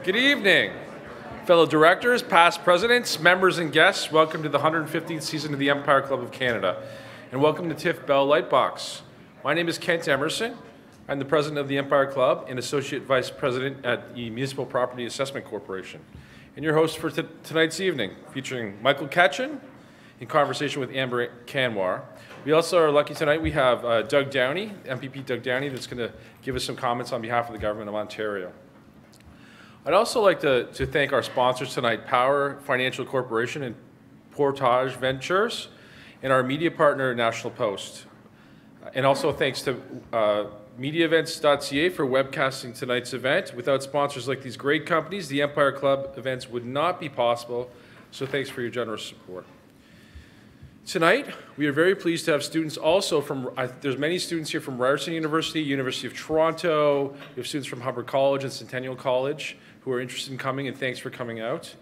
Good evening, fellow directors, past presidents, members and guests. Welcome to the 115th season of the Empire Club of Canada, and welcome to TIFF Bell Lightbox. My name is Kent Emerson. I'm the president of the Empire Club and associate vice president at the Municipal Property Assessment Corporation, and your host for tonight's evening, featuring Michael Katchen in conversation with Amber Kanwar. We also are lucky tonight. We have Doug Downey, MPP Doug Downey, that's going to give us some comments on behalf of the government of Ontario. I'd also like to thank our sponsors tonight, Power Financial Corporation and Portage Ventures, and our media partner, National Post. And also thanks to MediaEvents.ca for webcasting tonight's event. Without sponsors like these great companies, the Empire Club events would not be possible, so thanks for your generous support. Tonight, we are very pleased to have students also from, there's many students here from Ryerson University, University of Toronto, we have students from Hubbard College and Centennial College who are interested in coming, and thanks for coming out.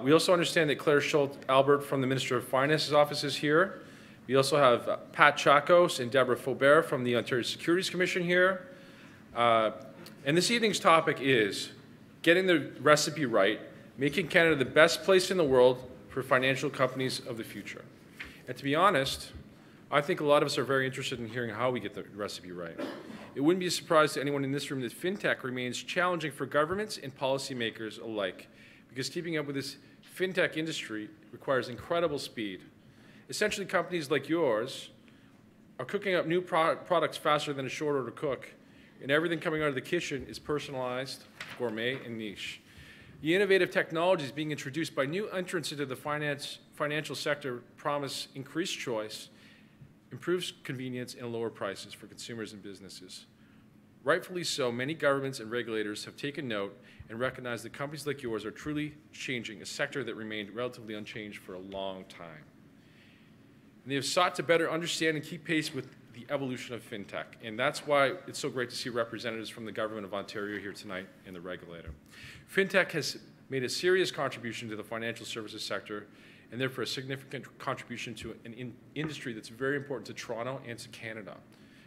We also understand that Claire Schultz-Albert from the Minister of Finance's office is here. We also have Pat Chacos and Deborah Faubert from the Ontario Securities Commission here. And this evening's topic is getting the recipe right, making Canada the best place in the world for financial companies of the future. And to be honest, I think a lot of us are very interested in hearing how we get the recipe right. It wouldn't be a surprise to anyone in this room that fintech remains challenging for governments and policymakers alike, because keeping up with this fintech industry requires incredible speed. Essentially, companies like yours are cooking up new products faster than a short order cook, and everything coming out of the kitchen is personalized, gourmet, and niche. The innovative technologies being introduced by new entrants into the financial sector promise increased choice, improves convenience, and lower prices for consumers and businesses. Rightfully so, many governments and regulators have taken note and recognized that companies like yours are truly changing a sector that remained relatively unchanged for a long time. And they have sought to better understand and keep pace with the evolution of fintech, and that's why it's so great to see representatives from the Government of Ontario here tonight and the regulator. Fintech has made a serious contribution to the financial services sector, and therefore a significant contribution to an industry that's very important to Toronto and to Canada.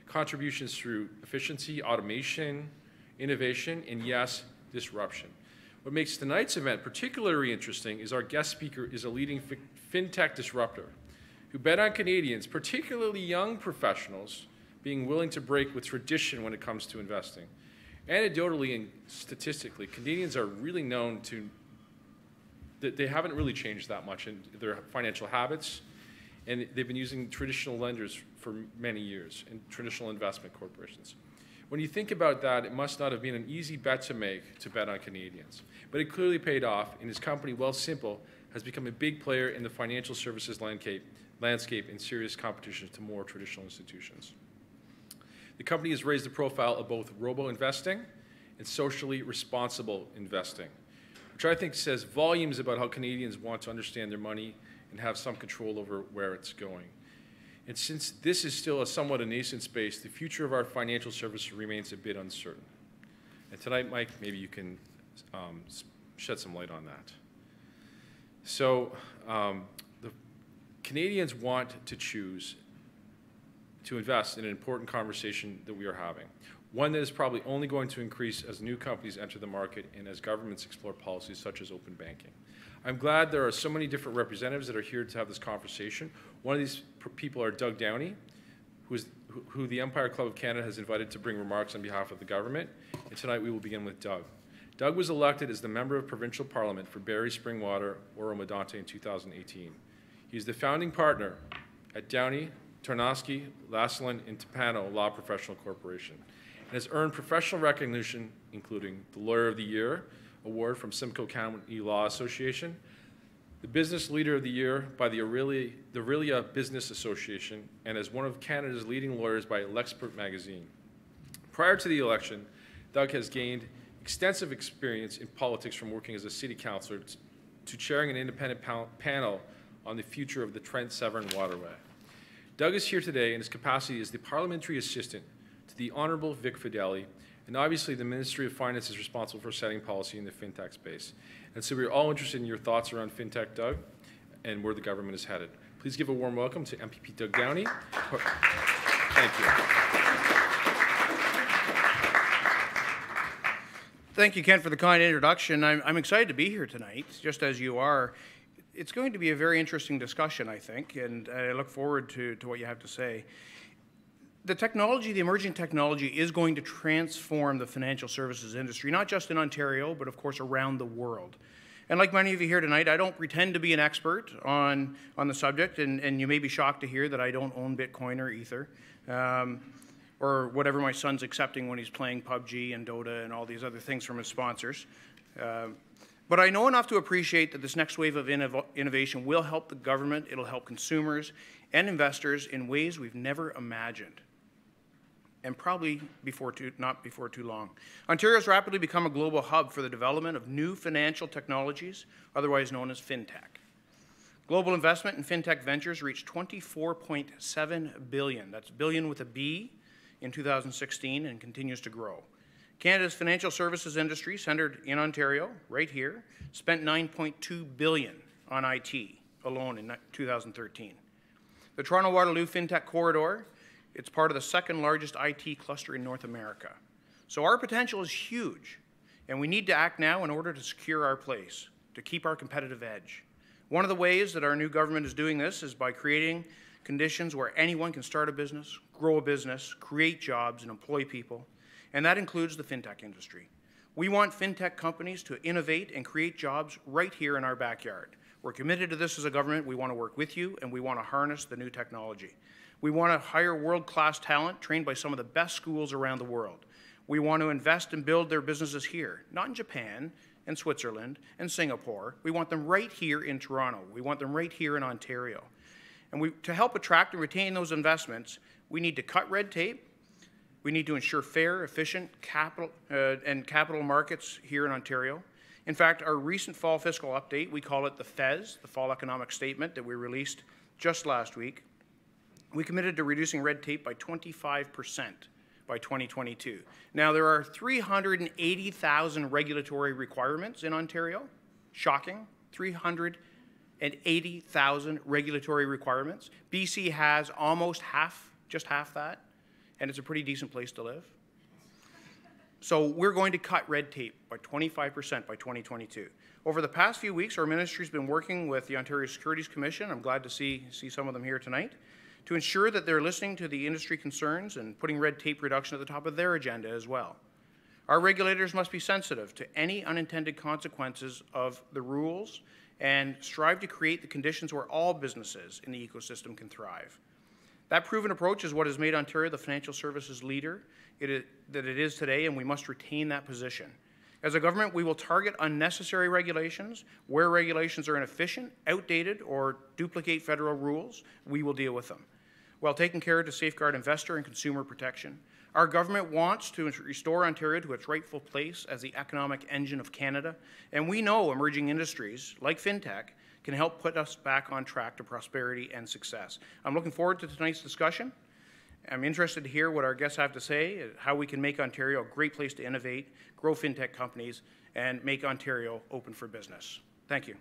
Contributions through efficiency, automation, innovation, and yes, disruption. What makes tonight's event particularly interesting is our guest speaker is a leading fintech disruptor who bet on Canadians, particularly young professionals, being willing to break with tradition when it comes to investing. Anecdotally and statistically, Canadians are really known to that they haven't really changed that much in their financial habits, and they've been using traditional lenders for many years and traditional investment corporations. When you think about that, it must not have been an easy bet to make to bet on Canadians, but it clearly paid off, and his company, Wealthsimple, has become a big player in the financial services landscape in serious competition to more traditional institutions. The company has raised the profile of both robo-investing and socially responsible investing, which I think says volumes about how Canadians want to understand their money and have some control over where it's going. And since this is still a somewhat a nascent space, the future of our financial services remains a bit uncertain. And tonight, Mike, maybe you can shed some light on that. So the Canadians want to choose to invest in an important conversation that we are having, one that is probably only going to increase as new companies enter the market and as governments explore policies such as open banking. I'm glad there are so many different representatives that are here to have this conversation. One of these people are Doug Downey, who the Empire Club of Canada has invited to bring remarks on behalf of the government, and tonight we will begin with Doug. Doug was elected as the Member of Provincial Parliament for Barrie Springwater, Oro-Medonte in 2018. He's the founding partner at Downey, Tarnowski, Lasselin, and Tapano Law Professional Corporation, and has earned professional recognition, including the Lawyer of the Year Award from Simcoe County Law Association, the Business Leader of the Year by the Aurelia Business Association, and as one of Canada's leading lawyers by L'Expert magazine. Prior to the election, Doug has gained extensive experience in politics from working as a city councillor to chairing an independent panel on the future of the Trent-Severn Waterway. Doug is here today in his capacity as the parliamentary assistant to the Honourable Vic Fideli, and obviously the Ministry of Finance is responsible for setting policy in the fintech space. And so we're all interested in your thoughts around fintech, Doug, and where the government is headed. Please give a warm welcome to MPP Doug Downey. Thank you. Thank you, Ken, for the kind introduction. I'm excited to be here tonight, just as you are. It's going to be a very interesting discussion, I think, and I look forward to what you have to say. The technology, the emerging technology, is going to transform the financial services industry, not just in Ontario, but of course around the world. And like many of you here tonight, I don't pretend to be an expert on the subject, and you may be shocked to hear that I don't own Bitcoin or Ether, or whatever my son's accepting when he's playing PUBG and Dota and all these other things from his sponsors. But I know enough to appreciate that this next wave of innovation will help the government, it'll help consumers and investors in ways we've never imagined, and probably not before too long. Ontario has rapidly become a global hub for the development of new financial technologies, otherwise known as fintech. Global investment in fintech ventures reached $24.7 billion, that's billion with a B, in 2016, and continues to grow. Canada's financial services industry, centered in Ontario, right here, spent $9.2 billion on IT alone in 2013. The Toronto-Waterloo FinTech Corridor, it's part of the second largest IT cluster in North America. So our potential is huge, and we need to act now in order to secure our place, to keep our competitive edge. One of the ways that our new government is doing this is by creating conditions where anyone can start a business, grow a business, create jobs, and employ people, and that includes the fintech industry. We want fintech companies to innovate and create jobs right here in our backyard. We're committed to this as a government. We want to work with you, and we want to harness the new technology. We want to hire world-class talent trained by some of the best schools around the world. We want to invest and build their businesses here, not in Japan and Switzerland and Singapore. We want them right here in Toronto. We want them right here in Ontario. And to help attract and retain those investments, we need to cut red tape. We need to ensure fair, efficient capital markets here in Ontario. In fact, our recent fall fiscal update, we call it the FES, the Fall Economic Statement, that we released just last week. We committed to reducing red tape by 25% by 2022. Now, there are 380,000 regulatory requirements in Ontario. Shocking, 380,000 regulatory requirements. BC has almost just half that, and it's a pretty decent place to live. So we're going to cut red tape by 25% by 2022. Over the past few weeks, our ministry's been working with the Ontario Securities Commission, I'm glad to see some of them here tonight, to ensure that they're listening to the industry concerns and putting red tape reduction at the top of their agenda as well. Our regulators must be sensitive to any unintended consequences of the rules and strive to create the conditions where all businesses in the ecosystem can thrive. That proven approach is what has made Ontario the financial services leader that it is today, and we must retain that position. As a government, we will target unnecessary regulations. Where regulations are inefficient, outdated, or duplicate federal rules, we will deal with them, while taking care to safeguard investor and consumer protection. Our government wants to restore Ontario to its rightful place as the economic engine of Canada, and we know emerging industries like fintech can help put us back on track to prosperity and success. I'm looking forward to tonight's discussion. I'm interested to hear what our guests have to say, how we can make Ontario a great place to innovate, grow fintech companies, and make Ontario open for business. Thank you.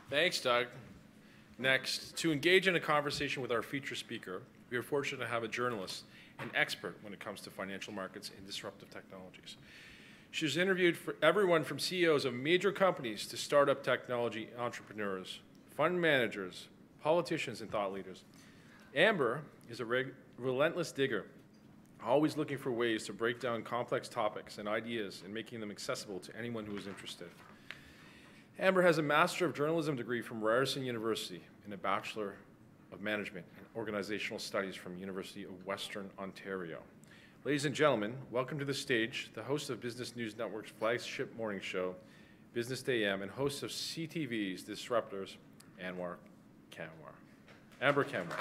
Thanks, Doug. Next, to engage in a conversation with our featured speaker, we are fortunate to have a journalist, an expert when it comes to financial markets and disruptive technologies. She's interviewed for everyone from CEOs of major companies to startup technology entrepreneurs, fund managers, politicians, and thought leaders. Amber is a relentless digger, always looking for ways to break down complex topics and ideas and making them accessible to anyone who is interested. Amber has a Master of Journalism degree from Ryerson University and a Bachelor of Management and Organizational Studies from University of Western Ontario. Ladies and gentlemen, welcome to the stage, the host of Business News Network's flagship morning show, Business Day AM, and host of CTV's Disruptors, Kanwar. Amber Kanwar.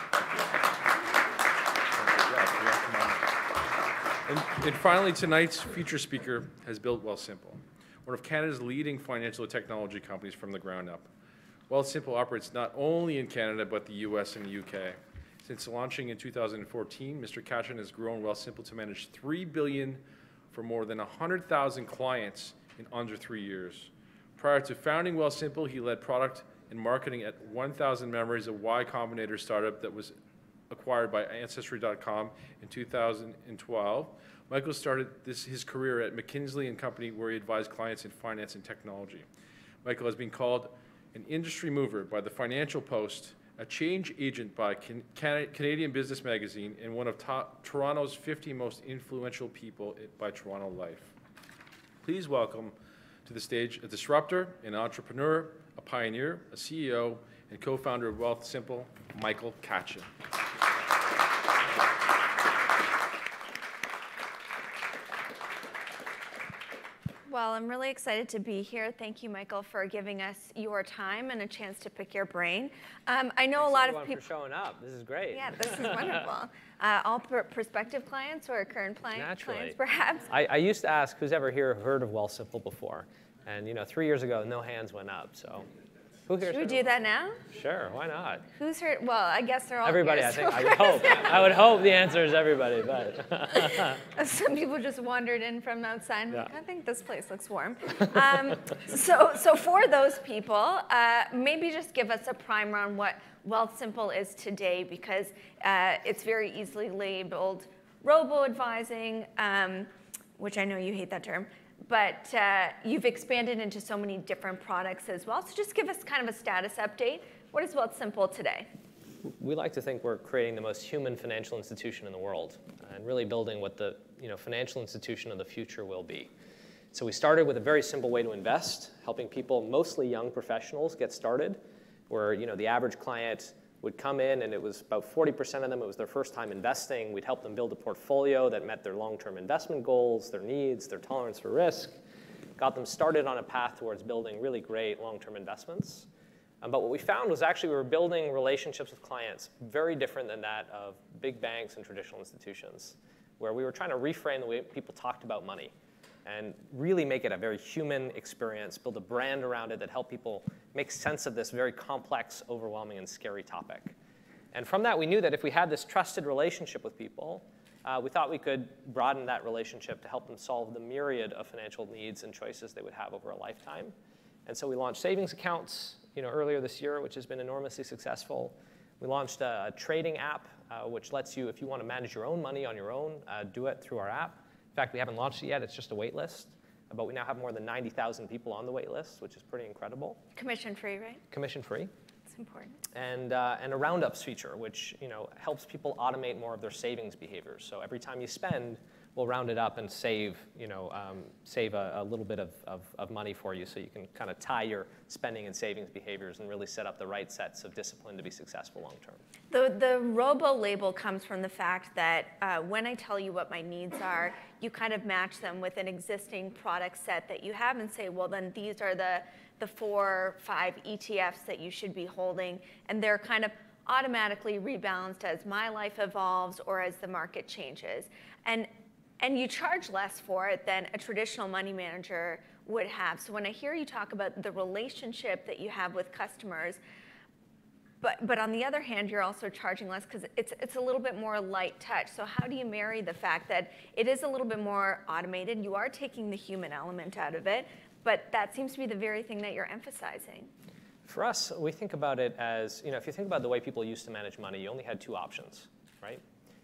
And finally, tonight's featured speaker has built Wealthsimple, one of Canada's leading financial technology companies from the ground up. Wealthsimple operates not only in Canada, but the US and the UK. Since launching in 2014, Mr. Katchen has grown Wealthsimple to manage $3 billion for more than 100,000 clients in under 3 years. Prior to founding Wealthsimple, he led product and marketing at 1,000 Memories, a Y Combinator startup that was acquired by Ancestry.com in 2012. Michael started his career at McKinsey Company, where he advised clients in finance and technology. Michael has been called an industry mover by the Financial Post, a change agent by Canadian Business Magazine, and one of Toronto's 50 most influential people by Toronto Life. Please welcome to the stage a disruptor, an entrepreneur, a pioneer, a CEO, and co-founder of Wealthsimple, Michael Katchen. Well, I'm really excited to be here. Thank you, Michael, for giving us your time and a chance to pick your brain. I know a lot of people for showing up. This is great. Yeah, this is wonderful. All prospective clients or current clients, perhaps? I used to ask who's ever here heard of Wealthsimple before, and 3 years ago, no hands went up. So, who here's Should we do that now? Sure, why not? Who's heard? Well, I guess they're all everybody. Here, I think. I would hope. I would hope the answer is everybody, but some people just wandered in from outside. And yeah. I think this place looks warm. So for those people, maybe just give us a primer on what Wealthsimple is today, because it's very easily labeled robo-advising, which I know you hate that term. But you've expanded into so many different products as well. So just give us kind of a status update. What is Wealthsimple today? We like to think we're creating the most human financial institution in the world, and really building what the financial institution of the future will be. So we started with a very simple way to invest, helping people, mostly young professionals, get started, where the average client would come in, and it was about 40% of them, it was their first time investing. We'd help them build a portfolio that met their long-term investment goals, their needs, their tolerance for risk, got them started on a path towards building really great long-term investments. But what we found was actually we were building relationships with clients very different than that of big banks and traditional institutions, where we were trying to reframe the way people talked about money and really make it a very human experience, build a brand around it that helped people make sense of this very complex, overwhelming, and scary topic. And from that, we knew that if we had this trusted relationship with people, we thought we could broaden that relationship to help them solve the myriad of financial needs and choices they would have over a lifetime. And so we launched savings accounts earlier this year, which has been enormously successful. We launched a trading app, which lets you, if you want to manage your own money on your own, do it through our app. In fact, we haven't launched it yet. It's just a wait list. But we now have more than 90,000 people on the wait list, which is pretty incredible. Commission-free, right? Commission-free. It's important. And a roundups feature, which helps people automate more of their savings behaviors. So every time you spend, we'll round it up and save a little bit of money for you, so you can kind of tie your spending and savings behaviors and really set up the right sets of discipline to be successful long term. The robo label comes from the fact that when I tell you what my needs are, you kind of match them with an existing product set that you have and say, well, then these are the 4 or 5 ETFs that you should be holding, and they're kind of automatically rebalanced as my life evolves or as the market changes. And you charge less for it than a traditional money manager would have. So when I hear you talk about the relationship that you have with customers, but on the other hand, you're also charging less because it's a little bit more light touch. So how do you marry the fact that it is a little bit more automated, you are taking the human element out of it, but that seems to be the very thing that you're emphasizing? For us, we think about it as, if you think about the way people used to manage money, you only had 2 options, right?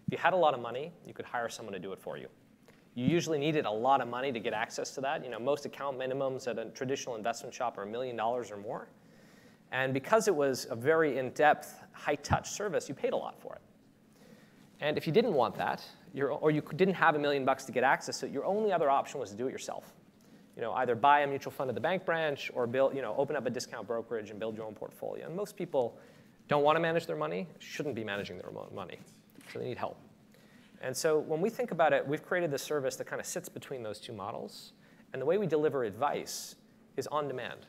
If you had a lot of money, you could hire someone to do it for you. You usually needed a lot of money to get access to that. Most account minimums at a traditional investment shop are $1 million or more. And because it was a very in-depth, high-touch service, you paid a lot for it. And if you didn't want that, or you didn't have $1 million to get access to it, your only other option was to do it yourself. Either buy a mutual fund at the bank branch or open up a discount brokerage and build your own portfolio. And most people don't want to manage their money, shouldn't be managing their money, so they need help. And so when we think about it, we've created this service that kind of sits between those 2 models. And the way we deliver advice is on demand.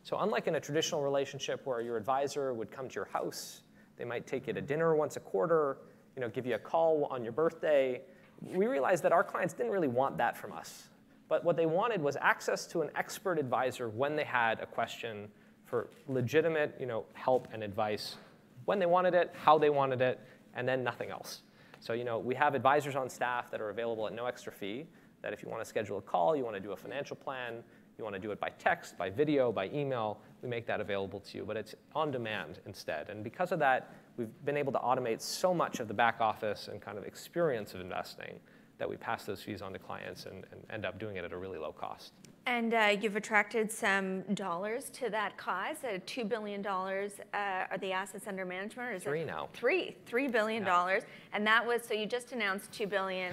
So unlike in a traditional relationship where your advisor would come to your house, they might take you to dinner once a quarter, give you a call on your birthday, we realized that our clients didn't really want that from us. But what they wanted was access to an expert advisor when they had a question for legitimate help and advice, when they wanted it, how they wanted it, and then nothing else. So we have advisors on staff that are available at no extra fee, that if you want to schedule a call, you want to do a financial plan, You want to do it by text, by video, by email, we make that available to you, but it's on demand instead. And because of that, we've been able to automate so much of the back office and kind of experience of investing that we pass those fees on to clients and end up doing it at a really low cost. And you've attracted some dollars to that cause. $2 billion are the assets under management? Or is Three it now. $3 billion. Yeah. And that was, so you just announced $2 billion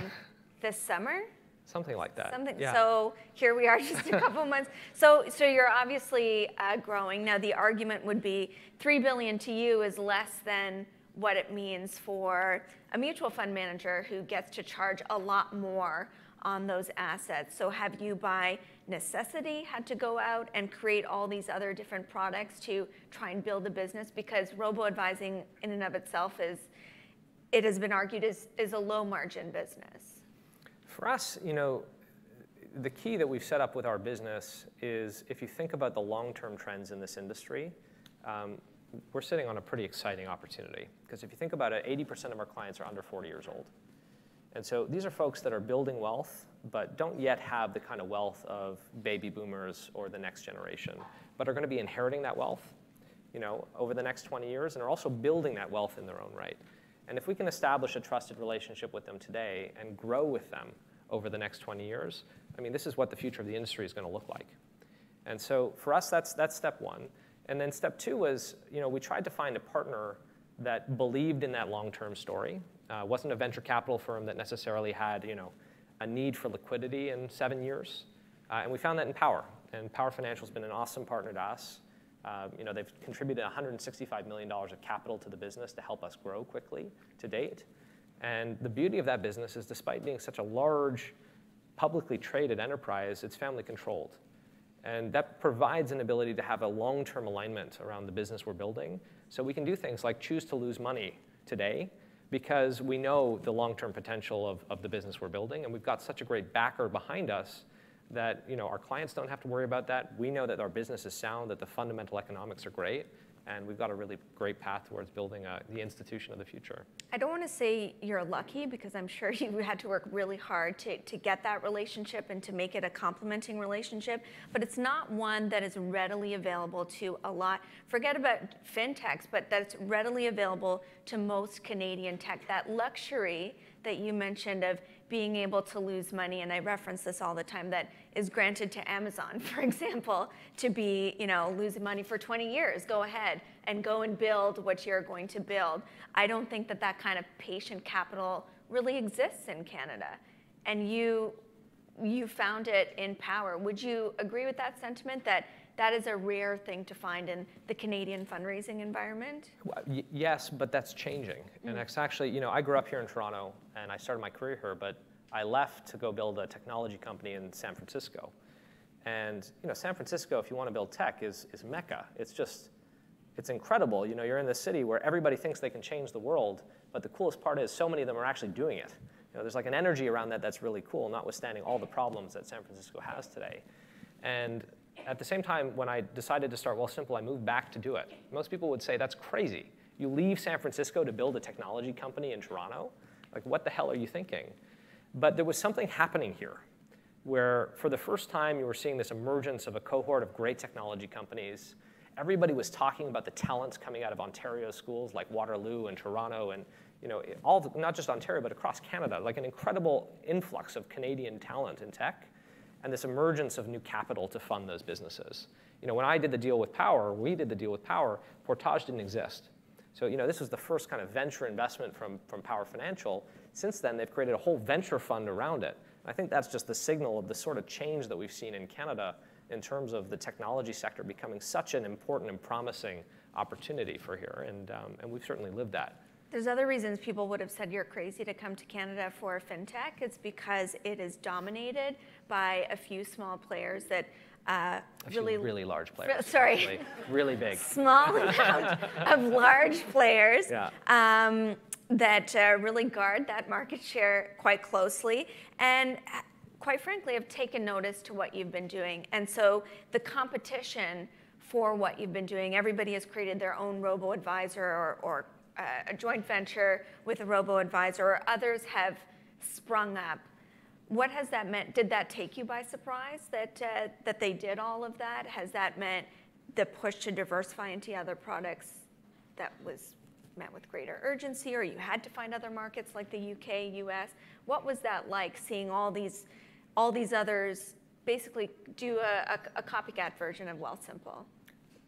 this summer? Something like that. Yeah. So here we are just a couple months. So you're obviously growing. Now the argument would be $3 billion to you is less than what it means for a mutual fund manager who gets to charge a lot more on those assets. So have you by necessity had to go out and create all these other different products to try and build a business? Because robo-advising in and of itself it has been argued is a low margin business. For us, the key that we've set up with our business is if you think about the long-term trends in this industry, we're sitting on a pretty exciting opportunity. Because if you think about it, 80% of our clients are under 40 years old. And so these are folks that are building wealth, but don't yet have the kind of wealth of baby boomers or the next generation, but are going to be inheriting that wealth, over the next 20 years, and are also building that wealth in their own right. And if we can establish a trusted relationship with them today and grow with them over the next 20 years, this is what the future of the industry is going to look like. And so for us, that's step one. And then step two was, we tried to find a partner that believed in that long-term story. Wasn't a venture capital firm that necessarily had, a need for liquidity in 7 years. And we found that in Power. And Power Financial has been an awesome partner to us. They've contributed $165 million of capital to the business to help us grow quickly to date. And the beauty of that business is despite being such a large, publicly traded enterprise, it's family controlled. And that provides an ability to have a long-term alignment around the business we're building. So we can do things like choose to lose money today because we know the long-term potential of the business we're building. And we've got such a great backer behind us that our clients don't have to worry about that. We know that our business is sound, that the fundamental economics are great, and we've got a really great path towards building the institution of the future. I don't want to say you're lucky because I'm sure you had to work really hard to get that relationship and to make it a complementing relationship, but it's not one that is readily available to a lot. Forget about fintechs, but that's readily available to most Canadian tech. That luxury that you mentioned of being able to lose money, and I reference this all the time, that is granted to Amazon, for example, to be, losing money for 20 years. Go ahead and go and build what you're going to build. I don't think that kind of patient capital really exists in Canada. And you found it in Power. Would you agree with that sentiment that is a rare thing to find in the Canadian fundraising environment? Well, yes, but that's changing. And it's actually, I grew up here in Toronto, and I started my career here, but I left to go build a technology company in San Francisco. And San Francisco, if you want to build tech, is Mecca. It's incredible. You're in this city where everybody thinks they can change the world, but the coolest part is so many of them are actually doing it. There's like an energy around that that's really cool, notwithstanding all the problems that San Francisco has today. And at the same time, when I decided to start Wealthsimple, I moved back to do it. Most people would say, that's crazy. You leave San Francisco to build a technology company in Toronto? Like, what the hell are you thinking? But there was something happening here where, for the first time, you were seeing this emergence of a cohort of great technology companies. Everybody was talking about the talents coming out of Ontario schools like Waterloo and Toronto and not just Ontario, but across Canada, like an incredible influx of Canadian talent in tech. And this emergence of new capital to fund those businesses. When we did the deal with Power, Portage didn't exist. So this was the first kind of venture investment from Power Financial. Since then, they've created a whole venture fund around it. I think that's just the signal of the sort of change that we've seen in Canada in terms of the technology sector becoming such an important and promising opportunity for here, and we've certainly lived that. There's other reasons people would have said you're crazy to come to Canada for fintech. It's because it is dominated by a few small players that really large players. Sorry. Actually. Really big. Small amount of large players that really guard that market share quite closely and quite frankly have taken notice to what you've been doing. And so the competition for what you've been doing, everybody has created their own robo-advisor or a joint venture with a robo-advisor, or others have sprung up. What has that meant? Did that take you by surprise that they did all of that? Has that meant the push to diversify into other products that was met with greater urgency, or you had to find other markets like the UK, US? What was that like, seeing all these others basically do a copycat version of Wealthsimple?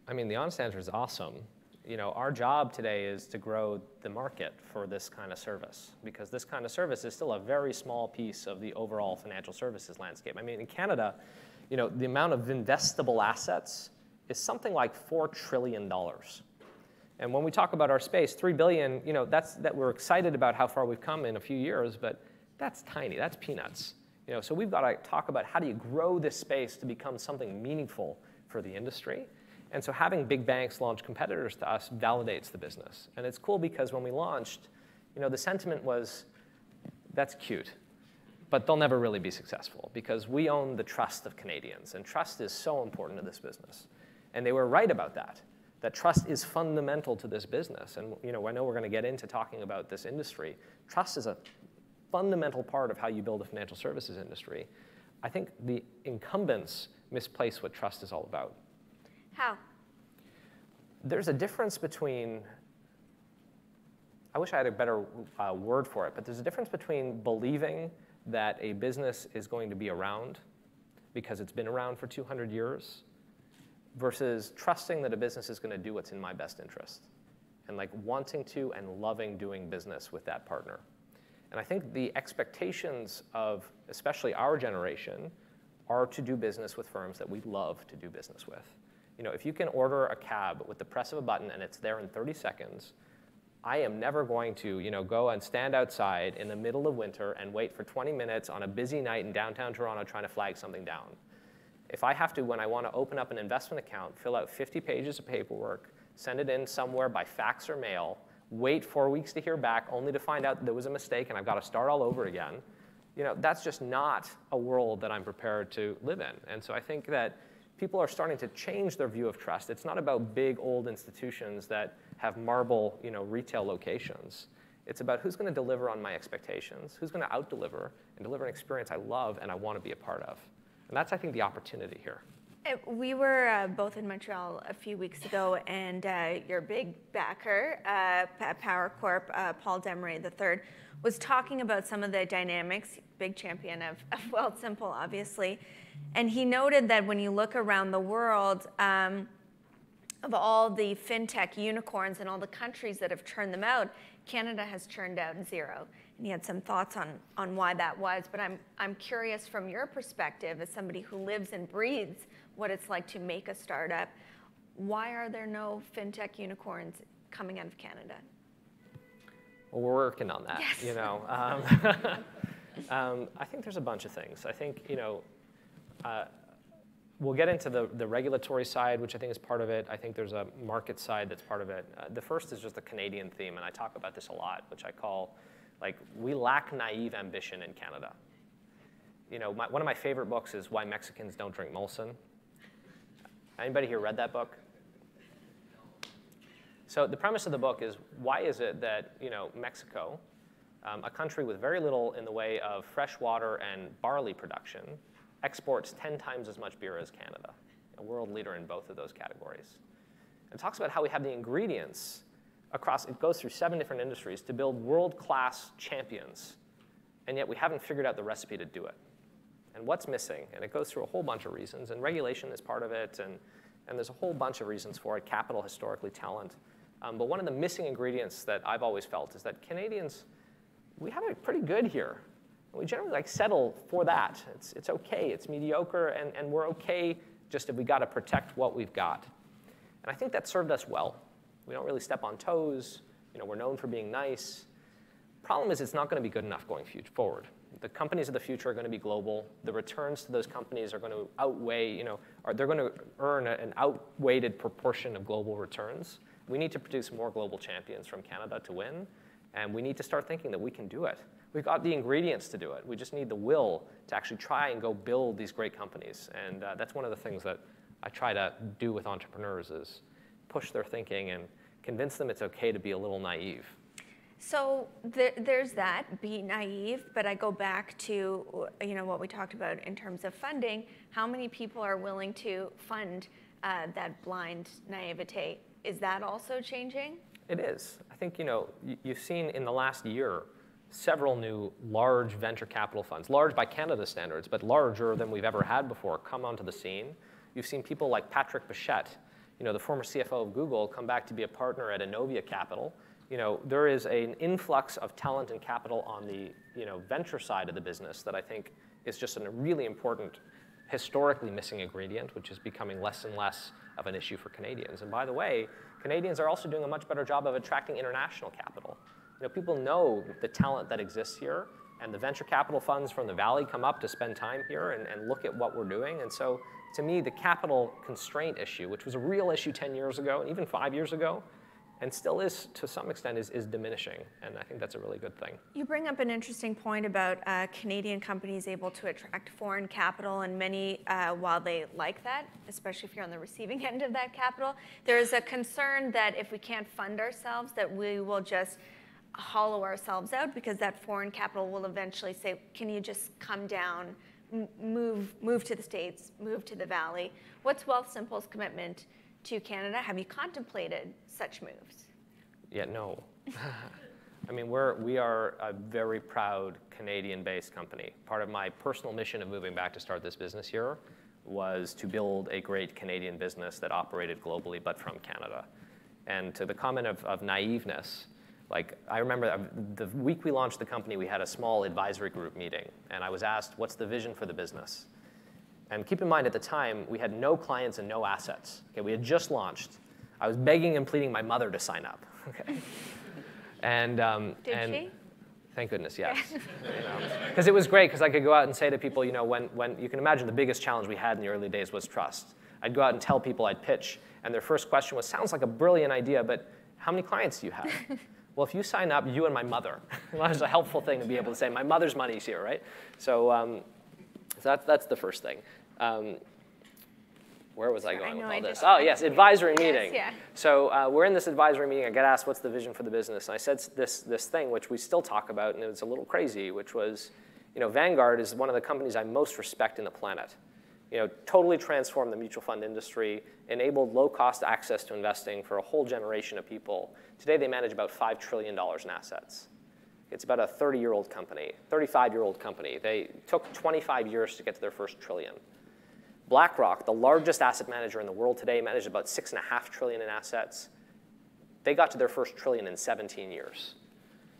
I mean, the honest answer is awesome. Our job today is to grow the market for this kind of service, because this kind of service is still a very small piece of the overall financial services landscape. I mean, in Canada, the amount of investable assets is something like $4 trillion. And when we talk about our space, $3 billion, that we're excited about how far we've come in a few years, but that's tiny, that's peanuts. So we've got to talk about how do you grow this space to become something meaningful for the industry. And so having big banks launch competitors to us validates the business. And it's cool because when we launched, the sentiment was, that's cute, but they'll never really be successful because we own the trust of Canadians, and trust is so important to this business. And they were right about that trust is fundamental to this business. And I know we're going to get into talking about this industry. Trust is a fundamental part of how you build a financial services industry. I think the incumbents misplace what trust is all about. How? There's a difference between, I wish I had a better word for it, but there's a difference between believing that a business is going to be around because it's been around for 200 years versus trusting that a business is going to do what's in my best interest and like wanting to and loving doing business with that partner. And I think the expectations of especially our generation are to do business with firms that we love to do business with. If you can order a cab with the press of a button and it's there in 30 seconds, I am never going to go and stand outside in the middle of winter and wait for 20 minutes on a busy night in downtown Toronto trying to flag something down. If I have to, when I want to open up an investment account, fill out 50 pages of paperwork, send it in somewhere by fax or mail, wait 4 weeks to hear back only to find out there was a mistake and I've got to start all over again, that's just not a world that I'm prepared to live in. And so I think that people are starting to change their view of trust. It's not about big old institutions that have marble, retail locations. It's about who's going to deliver on my expectations, who's going to out-deliver and deliver an experience I love and I want to be a part of. And that's, I think, the opportunity here. We were both in Montreal a few weeks ago, and your big backer, Power Corp, Paul Desmarais III, was talking about some of the dynamics, big champion of Wealthsimple, obviously. And he noted that when you look around the world, of all the fintech unicorns and all the countries that have churned them out, Canada has churned out 0. And he had some thoughts on why that was. But I'm curious from your perspective, as somebody who lives and breathes what it's like to make a startup, why are there no fintech unicorns coming out of Canada? Well, we're working on that. Yes. I think there's a bunch of things. I think we'll get into the regulatory side, which I think is part of it. I think there's a market side that's part of it. The first is just the Canadian theme, and I talk about this a lot, which I call, we lack naive ambition in Canada. One of my favorite books is Why Mexicans Don't Drink Molson. Anybody here read that book? So the premise of the book is, why is it that Mexico, a country with very little in the way of fresh water and barley production, exports 10 times as much beer as Canada, a world leader in both of those categories. It talks about how we have the ingredients across, it goes through 7 different industries to build world-class champions, and yet we haven't figured out the recipe to do it. And what's missing? And it goes through a whole bunch of reasons, and regulation is part of it, and there's a whole bunch of reasons for it, capital, historically, talent. But one of the missing ingredients that I've always felt is that Canadians, we have it pretty good here. We generally settle for that. It's okay, it's mediocre, and we're okay just if we got to protect what we've got. And I think that served us well. We don't really step on toes. We're known for being nice. Problem is, it's not going to be good enough going forward. The companies of the future are going to be global. The returns to those companies are going to outweigh, they're going to earn an outweighted proportion of global returns. We need to produce more global champions from Canada to win, and we need to start thinking that we can do it. We've got the ingredients to do it. We just need the will to actually try and go build these great companies. And that's one of the things that I try to do with entrepreneurs is push their thinking and convince them it's okay to be a little naive. So there's that, be naive, but I go back to what we talked about in terms of funding. How many people are willing to fund that blind naivete? Is that also changing? It is. I think you've seen in the last year several new large venture capital funds, large by Canada standards, but larger than we've ever had before, come onto the scene. You've seen people like Patrick Bichette, the former CFO of Google, come back to be a partner at Innovia Capital. There is an influx of talent and capital on the venture side of the business that I think is just a really important, historically missing ingredient, which is becoming less and less of an issue for Canadians. And by the way, Canadians are also doing a much better job of attracting international capital. People know the talent that exists here, and the venture capital funds from the Valley come up to spend time here and look at what we're doing. And so, to me, the capital constraint issue, which was a real issue 10 years ago, and even 5 years ago, and still is to some extent, is diminishing. And I think that's a really good thing. You bring up an interesting point about Canadian companies able to attract foreign capital, and many, while they like that, especially if you're on the receiving end of that capital, there is a concern that if we can't fund ourselves, that we will just hollow ourselves out, because that foreign capital will eventually say, can you just come down, move to the States, move to the Valley? What's Wealthsimple's commitment to Canada? Have you contemplated such moves? Yeah, no. I mean, we are a very proud Canadian-based company. Part of my personal mission of moving back to start this business here was to build a great Canadian business that operated globally, but from Canada. And to the comment of naiveness, like, I remember the week we launched the company, we had a small advisory group meeting, and I was asked, what's the vision for the business? And keep in mind, at the time, we had no clients and no assets. Okay, we had just launched. I was begging and pleading my mother to sign up. Okay, and she? Thank goodness, yes. Because it was great, because I could go out and say to people, when you can imagine the biggest challenge we had in the early days was trust. I'd go out and tell people, I'd pitch, and their first question was, sounds like a brilliant idea, but how many clients do you have? Well, if you sign up, you and my mother. That's a helpful thing to be able to say, my mother's money's here, right? So that's the first thing. Where was I going with all this? Oh, yes, advisory meeting. Yes, yeah. So we're in this advisory meeting. I get asked, what's the vision for the business? And I said this thing, which we still talk about, and it was a little crazy, which was, Vanguard is one of the companies I most respect in the planet. Totally transformed the mutual fund industry, enabled low-cost access to investing for a whole generation of people. Today, they manage about $5 trillion in assets. It's about a 30-year-old company, 35-year-old company. They took 25 years to get to their first trillion. BlackRock, the largest asset manager in the world today, managed about $6.5 trillion in assets. They got to their first trillion in 17 years.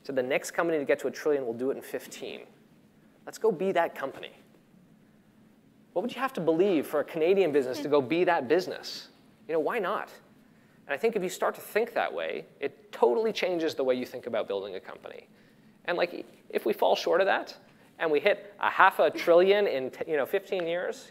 So the next company to get to $1 trillion will do it in 15. Let's go be that company. What would you have to believe for a Canadian business to go be that business? Why not? And I think if you start to think that way, it totally changes the way you think about building a company. And if we fall short of that, and we hit $500 billion in 15 years,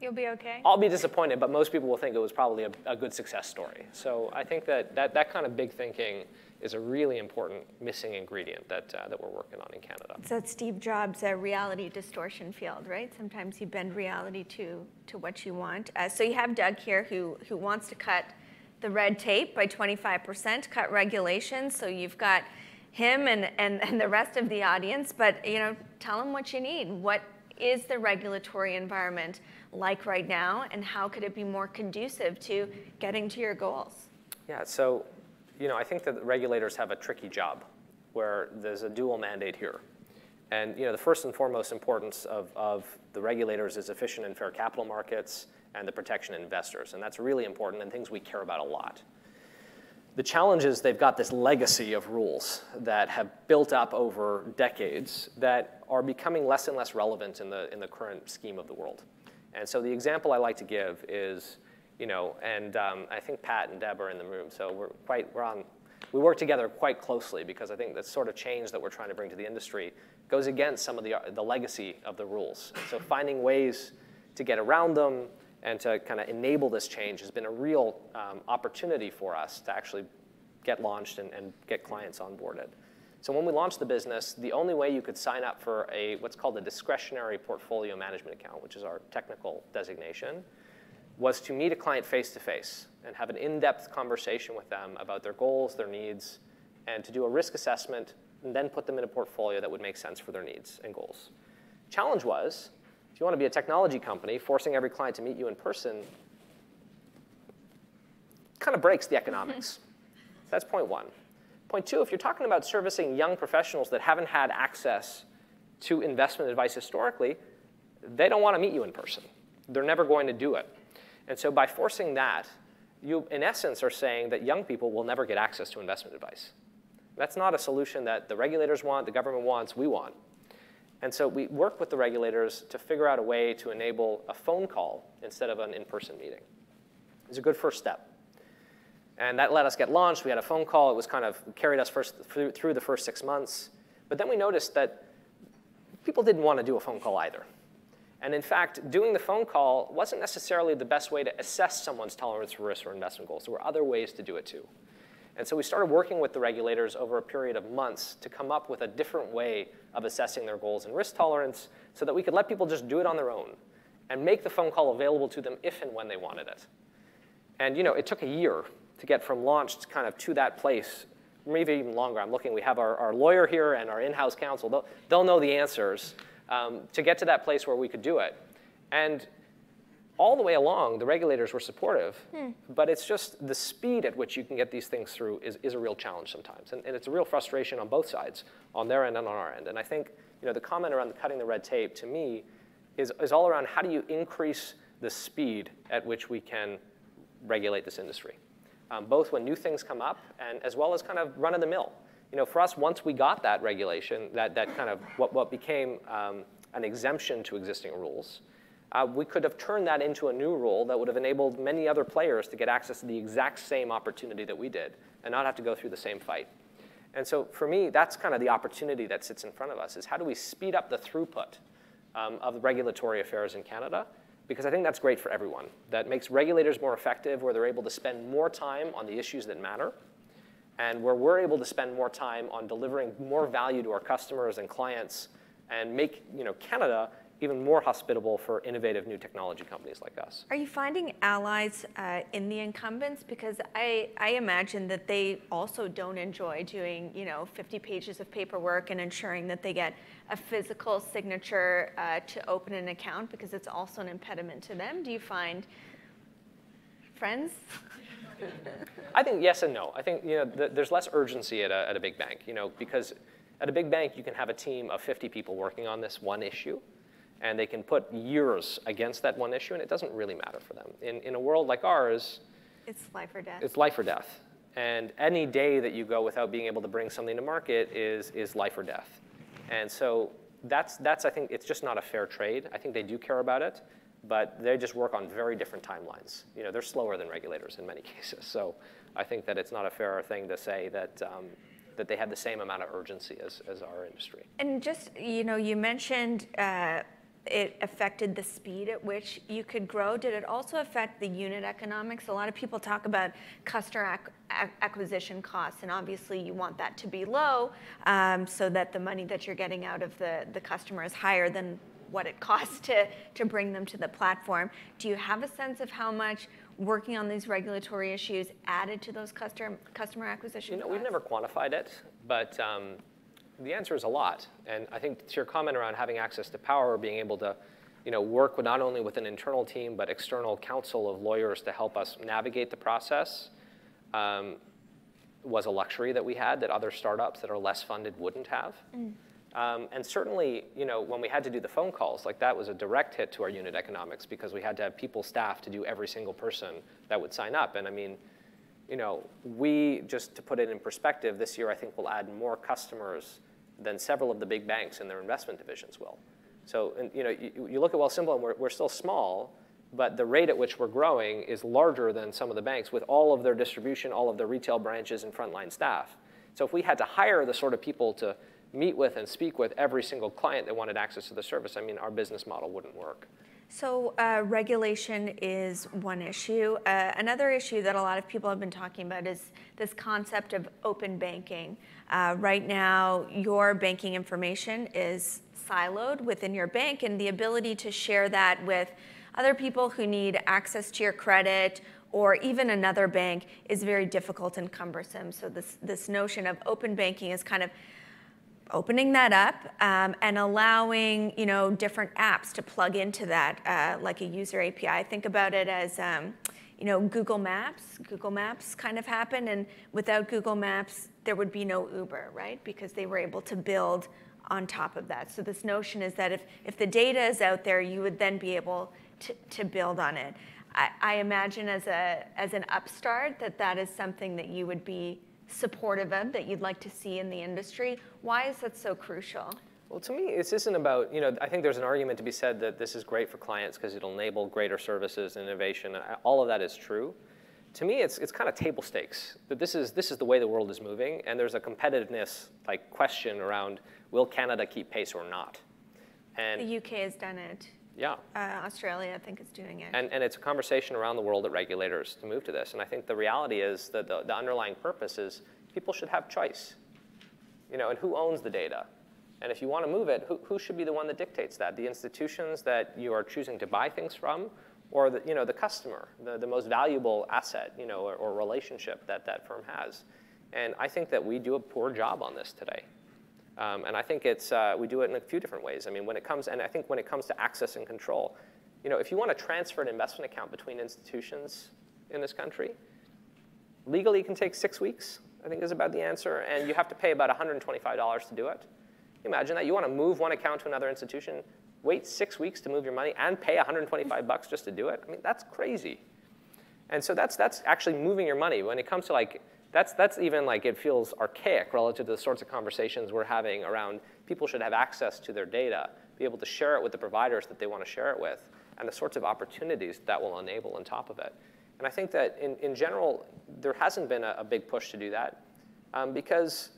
you'll be okay. I'll be disappointed, but most people will think it was probably a good success story. So I think that kind of big thinking is a really important missing ingredient that we're working on in Canada. So it's Steve Jobs' reality distortion field, right? Sometimes you bend reality to what you want. So you have Doug here who wants to cut the red tape by 25%, cut regulations. So you've got him and the rest of the audience, but tell him what you need. What is the regulatory environment like right now, and how could it be more conducive to getting to your goals? Yeah, so I think that the regulators have a tricky job where there's a dual mandate here. And the first and foremost importance of the regulators is efficient and fair capital markets and the protection of investors. And that's really important and things we care about a lot. The challenge is they've got this legacy of rules that have built up over decades that are becoming less and less relevant in the current scheme of the world. And so the example I like to give is, I think Pat and Deb are in the room, so we work together quite closely because I think that sort of change that we're trying to bring to the industry goes against some of the legacy of the rules. So finding ways to get around them and to kind of enable this change has been a real opportunity for us to actually get launched and get clients onboarded. So when we launched the business, the only way you could sign up for what's called a discretionary portfolio management account, which is our technical designation, was to meet a client face-to-face and have an in-depth conversation with them about their goals, their needs, and to do a risk assessment and then put them in a portfolio that would make sense for their needs and goals. Challenge was, if you want to be a technology company, forcing every client to meet you in person kind of breaks the economics. That's point one. Point two, if you're talking about servicing young professionals that haven't had access to investment advice historically, they don't want to meet you in person. They're never going to do it. And so by forcing that, you, in essence, are saying that young people will never get access to investment advice. That's not a solution that the regulators want, the government wants, we want. And so we work with the regulators to figure out a way to enable a phone call instead of an in-person meeting. It's a good first step. And that let us get launched. We had a phone call. It was kind of carried us through the first 6 months. But then we noticed that people didn't want to do a phone call either. And in fact, doing the phone call wasn't necessarily the best way to assess someone's tolerance for risk or investment goals. There were other ways to do it too. And so we started working with the regulators over a period of months to come up with a different way of assessing their goals and risk tolerance so that we could let people just do it on their own and make the phone call available to them if and when they wanted it. And it took a year to get from launch kind of to that place, maybe even longer. I'm looking, we have our lawyer here and our in-house counsel. They'll know the answers to get to that place where we could do it. And all the way along, the regulators were supportive, but it's just the speed at which you can get these things through is a real challenge sometimes. And it's a real frustration on both sides, on their end and on our end. And I think the comment around cutting the red tape, to me, is all around how do you increase the speed at which we can regulate this industry, both when new things come up and as well as kind of run-of-the-mill. For us, once we got that regulation, that kind of what became an exemption to existing rules, we could have turned that into a new rule that would have enabled many other players to get access to the exact same opportunity that we did and not have to go through the same fight. And so for me, that's kind of the opportunity that sits in front of us, is how do we speed up the throughput of regulatory affairs in Canada? Because I think that's great for everyone. That makes regulators more effective, where they're able to spend more time on the issues that matter, and where we're able to spend more time on delivering more value to our customers and clients and make Canada even more hospitable for innovative new technology companies like us. Are you finding allies in the incumbents? Because I imagine that they also don't enjoy doing 50 pages of paperwork and ensuring that they get a physical signature to open an account, because it's also an impediment to them. Do you find friends? I think yes and no. I think there's less urgency at a big bank, because at a big bank you can have a team of 50 people working on this one issue, and they can put years against that one issue, and it doesn't really matter for them. In a world like ours, it's life or death. It's life or death. And any day that you go without being able to bring something to market is life or death. And so that's I think it's just not a fair trade. I think they do care about it, but they just work on very different timelines. They're slower than regulators in many cases. So I think that it's not a fair thing to say that that they have the same amount of urgency as our industry. And just, you mentioned it affected the speed at which you could grow. Did it also affect the unit economics? A lot of people talk about customer acquisition costs, and obviously you want that to be low so that the money that you're getting out of the customer is higher than what it costs to bring them to the platform. Do you have a sense of how much working on these regulatory issues added to those customer acquisition costs? We've never quantified it, but the answer is a lot. And I think to your comment around having access to power, being able to work with not only with an internal team, but external counsel of lawyers to help us navigate the process was a luxury that we had that other startups that are less funded wouldn't have. And certainly, when we had to do the phone calls, like that was a direct hit to our unit economics, because we had to have people staffed to do every single person that would sign up. And I mean, we, just to put it in perspective, this year I think we'll add more customers than several of the big banks in their investment divisions will. So, and, you look at Wealthsimple, and we're still small, but the rate at which we're growing is larger than some of the banks with all of their distribution, all of their retail branches, and frontline staff. So if we had to hire the sort of people to meet with and speak with every single client that wanted access to the service, I mean, our business model wouldn't work. So regulation is one issue. Another issue that a lot of people have been talking about is this concept of open banking. Right now, your banking information is siloed within your bank, and the ability to share that with other people who need access to your credit or even another bank is very difficult and cumbersome. So this notion of open banking is kind of opening that up and allowing different apps to plug into that, like a user API. Think about it as Google Maps. Google Maps kind of happened, and without Google Maps, there would be no Uber, right? Because they were able to build on top of that. So this notion is that if the data is out there, you would then be able to build on it. I imagine as an upstart that is something that you would be supportive of, that you'd like to see in the industry. Why is that so crucial? Well, to me, this isn't about, I think there's an argument to be said that this is great for clients because it'll enable greater services and innovation. All of that is true. To me, it's kind of table stakes, that this is the way the world is moving, and there's a competitiveness question around, will Canada keep pace or not? And the UK has done it. Yeah. Australia, I think, is doing it. And it's a conversation around the world at regulators to move to this. And I think the reality is that the underlying purpose is people should have choice. And who owns the data? And if you want to move it, who should be the one that dictates that? The institutions that you are choosing to buy things from, or the customer, the most valuable asset, or relationship that firm has. And I think that we do a poor job on this today. And I think we do it in a few different ways. I mean, when it comes to access and control, if you want to transfer an investment account between institutions in this country, legally it can take 6 weeks, I think is about the answer, and you have to pay about $125 to do it. Imagine that. You want to move one account to another institution, wait 6 weeks to move your money, and pay $125 just to do it? I mean, that's crazy. And so that's actually moving your money. When it comes to that's even it feels archaic relative to the sorts of conversations we're having around people should have access to their data, be able to share it with the providers that they want to share it with, and the sorts of opportunities that will enable on top of it. And I think that in general, there hasn't been a big push to do that because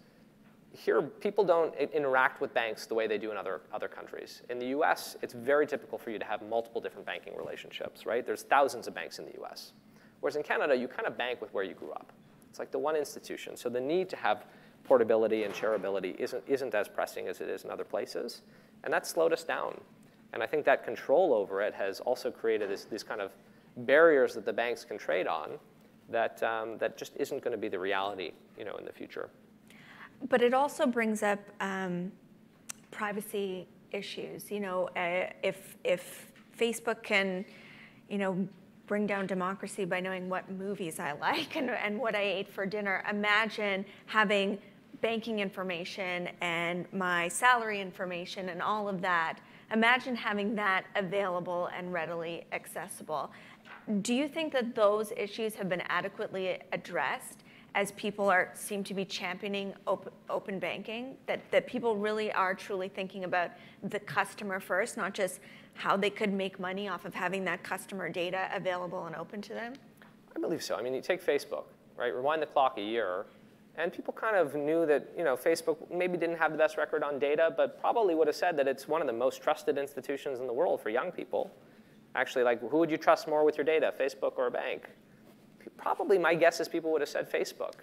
here people don't interact with banks the way they do in other countries. In the US, it's very typical for you to have multiple different banking relationships, right? There's thousands of banks in the US. Whereas in Canada, you kind of bank with where you grew up. It's like the one institution. So the need to have portability and shareability isn't as pressing as it is in other places. And that slowed us down. And I think that control over it has also created these kind of barriers that the banks can trade on that just isn't going to be the reality in the future. But it also brings up privacy issues. If Facebook can, bring down democracy by knowing what movies I like and what I ate for dinner, imagine having banking information and my salary information and all of that. Imagine having that available and readily accessible. Do you think that those issues have been adequately addressed as people seem to be championing open banking, that people really are truly thinking about the customer first, not just how they could make money off of having that customer data available and open to them? I believe so. I mean, you take Facebook, right? Rewind the clock a year, and people kind of knew that Facebook maybe didn't have the best record on data, but probably would have said that it's one of the most trusted institutions in the world for young people. Actually, who would you trust more with your data, Facebook or a bank? Probably my guess is people would have said Facebook.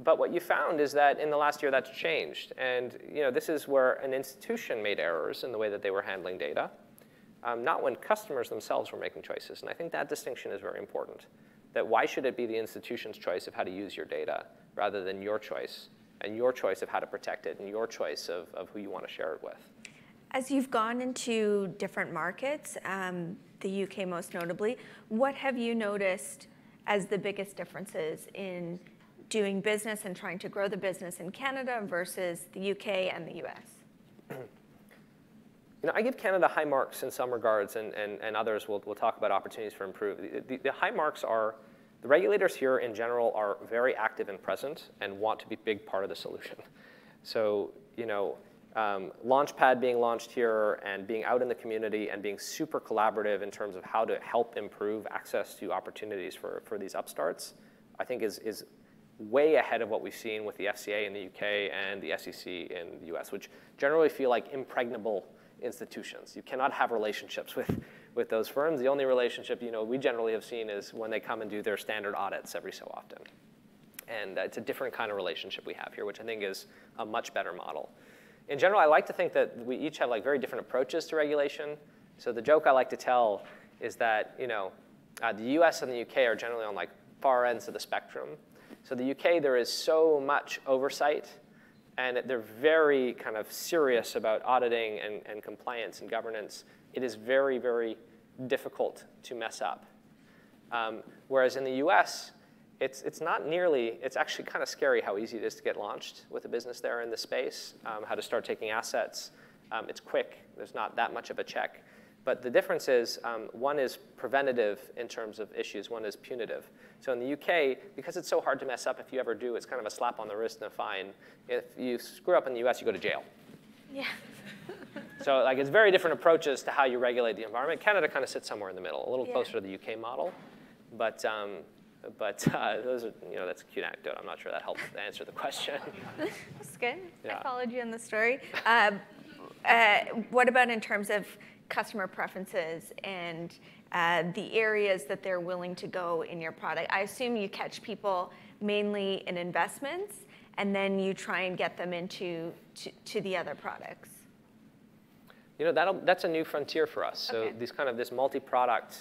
But what you found is that in the last year that's changed. And this is where an institution made errors in the way that they were handling data, not when customers themselves were making choices. And I think that distinction is very important. That why should it be the institution's choice of how to use your data rather than your choice, and your choice of how to protect it, and your choice of who you want to share it with? As you've gone into different markets, the UK most notably, what have you noticed as the biggest differences in doing business and trying to grow the business in Canada versus the UK and the US? I give Canada high marks in some regards, and others will talk about opportunities for improvement. The high marks are the regulators here in general are very active and present and want to be a big part of the solution. So, Launchpad being launched here and being out in the community and being super collaborative in terms of how to help improve access to opportunities for these upstarts, I think is way ahead of what we've seen with the FCA in the UK and the SEC in the US, which generally feel like impregnable institutions. You cannot have relationships with those firms. The only relationship we generally have seen is when they come and do their standard audits every so often. And it's a different kind of relationship we have here, which I think is a much better model. In general, I like to think that we each have very different approaches to regulation. So the joke I like to tell is that The US and the UK are generally on like far ends of the spectrum. So the UK, there is so much oversight, and they're very kind of serious about auditing and compliance and governance. It is very, very difficult to mess up. Whereas in the US, it's not nearly, it's actually kind of scary how easy it is to get launched with a business there in the space, how to start taking assets. It's quick. There's not that much of a check. But the difference is one is preventative in terms of issues. One is punitive. So in the UK, because it's so hard to mess up, if you ever do, it's kind of a slap on the wrist and a fine. If you screw up in the US, you go to jail. Yeah. So like it's very different approaches to how you regulate the environment. Canada kind of sits somewhere in the middle, a little closer to the UK model. But those are, that's a cute anecdote. I'm not sure that helps answer the question. That's good. Yeah. I followed you in the story. What about in terms of customer preferences and the areas that they're willing to go in your product? I assume you catch people mainly in investments, and then you try and get them into to the other products. That's a new frontier for us. So Okay. This multi-product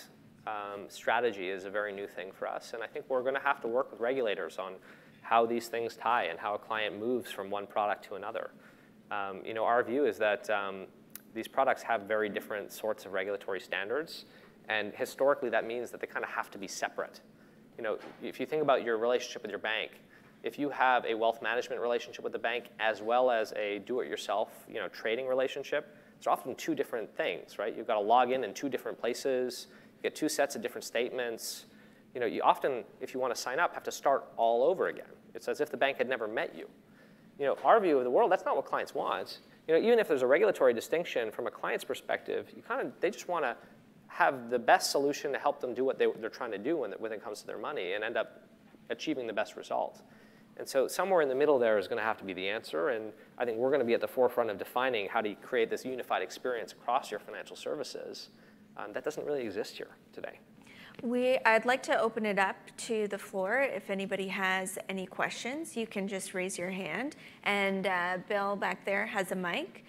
strategy is a very new thing for us. And I think we're going to have to work with regulators on how these things tie and how a client moves from one product to another. Our view is that these products have very different sorts of regulatory standards. And historically, that means that they kind of have to be separate. If you think about your relationship with your bank, if you have a wealth management relationship with the bank as well as a do-it-yourself trading relationship, it's often two different things, right? You've got to log in two different places. You get two sets of different statements. You often, if you want to sign up, have to start all over again. It's as if the bank had never met you. Our view of the world, that's not what clients want. Even if there's a regulatory distinction from a client's perspective, they just want to have the best solution to help them do what they're trying to do when it comes to their money and end up achieving the best result. And so somewhere in the middle there is going to have to be the answer, and I think we're going to be at the forefront of defining how to create this unified experience across your financial services. That doesn't really exist here today. I'd like to open it up to the floor. If anybody has any questions, you can just raise your hand. And Bill back there has a mic,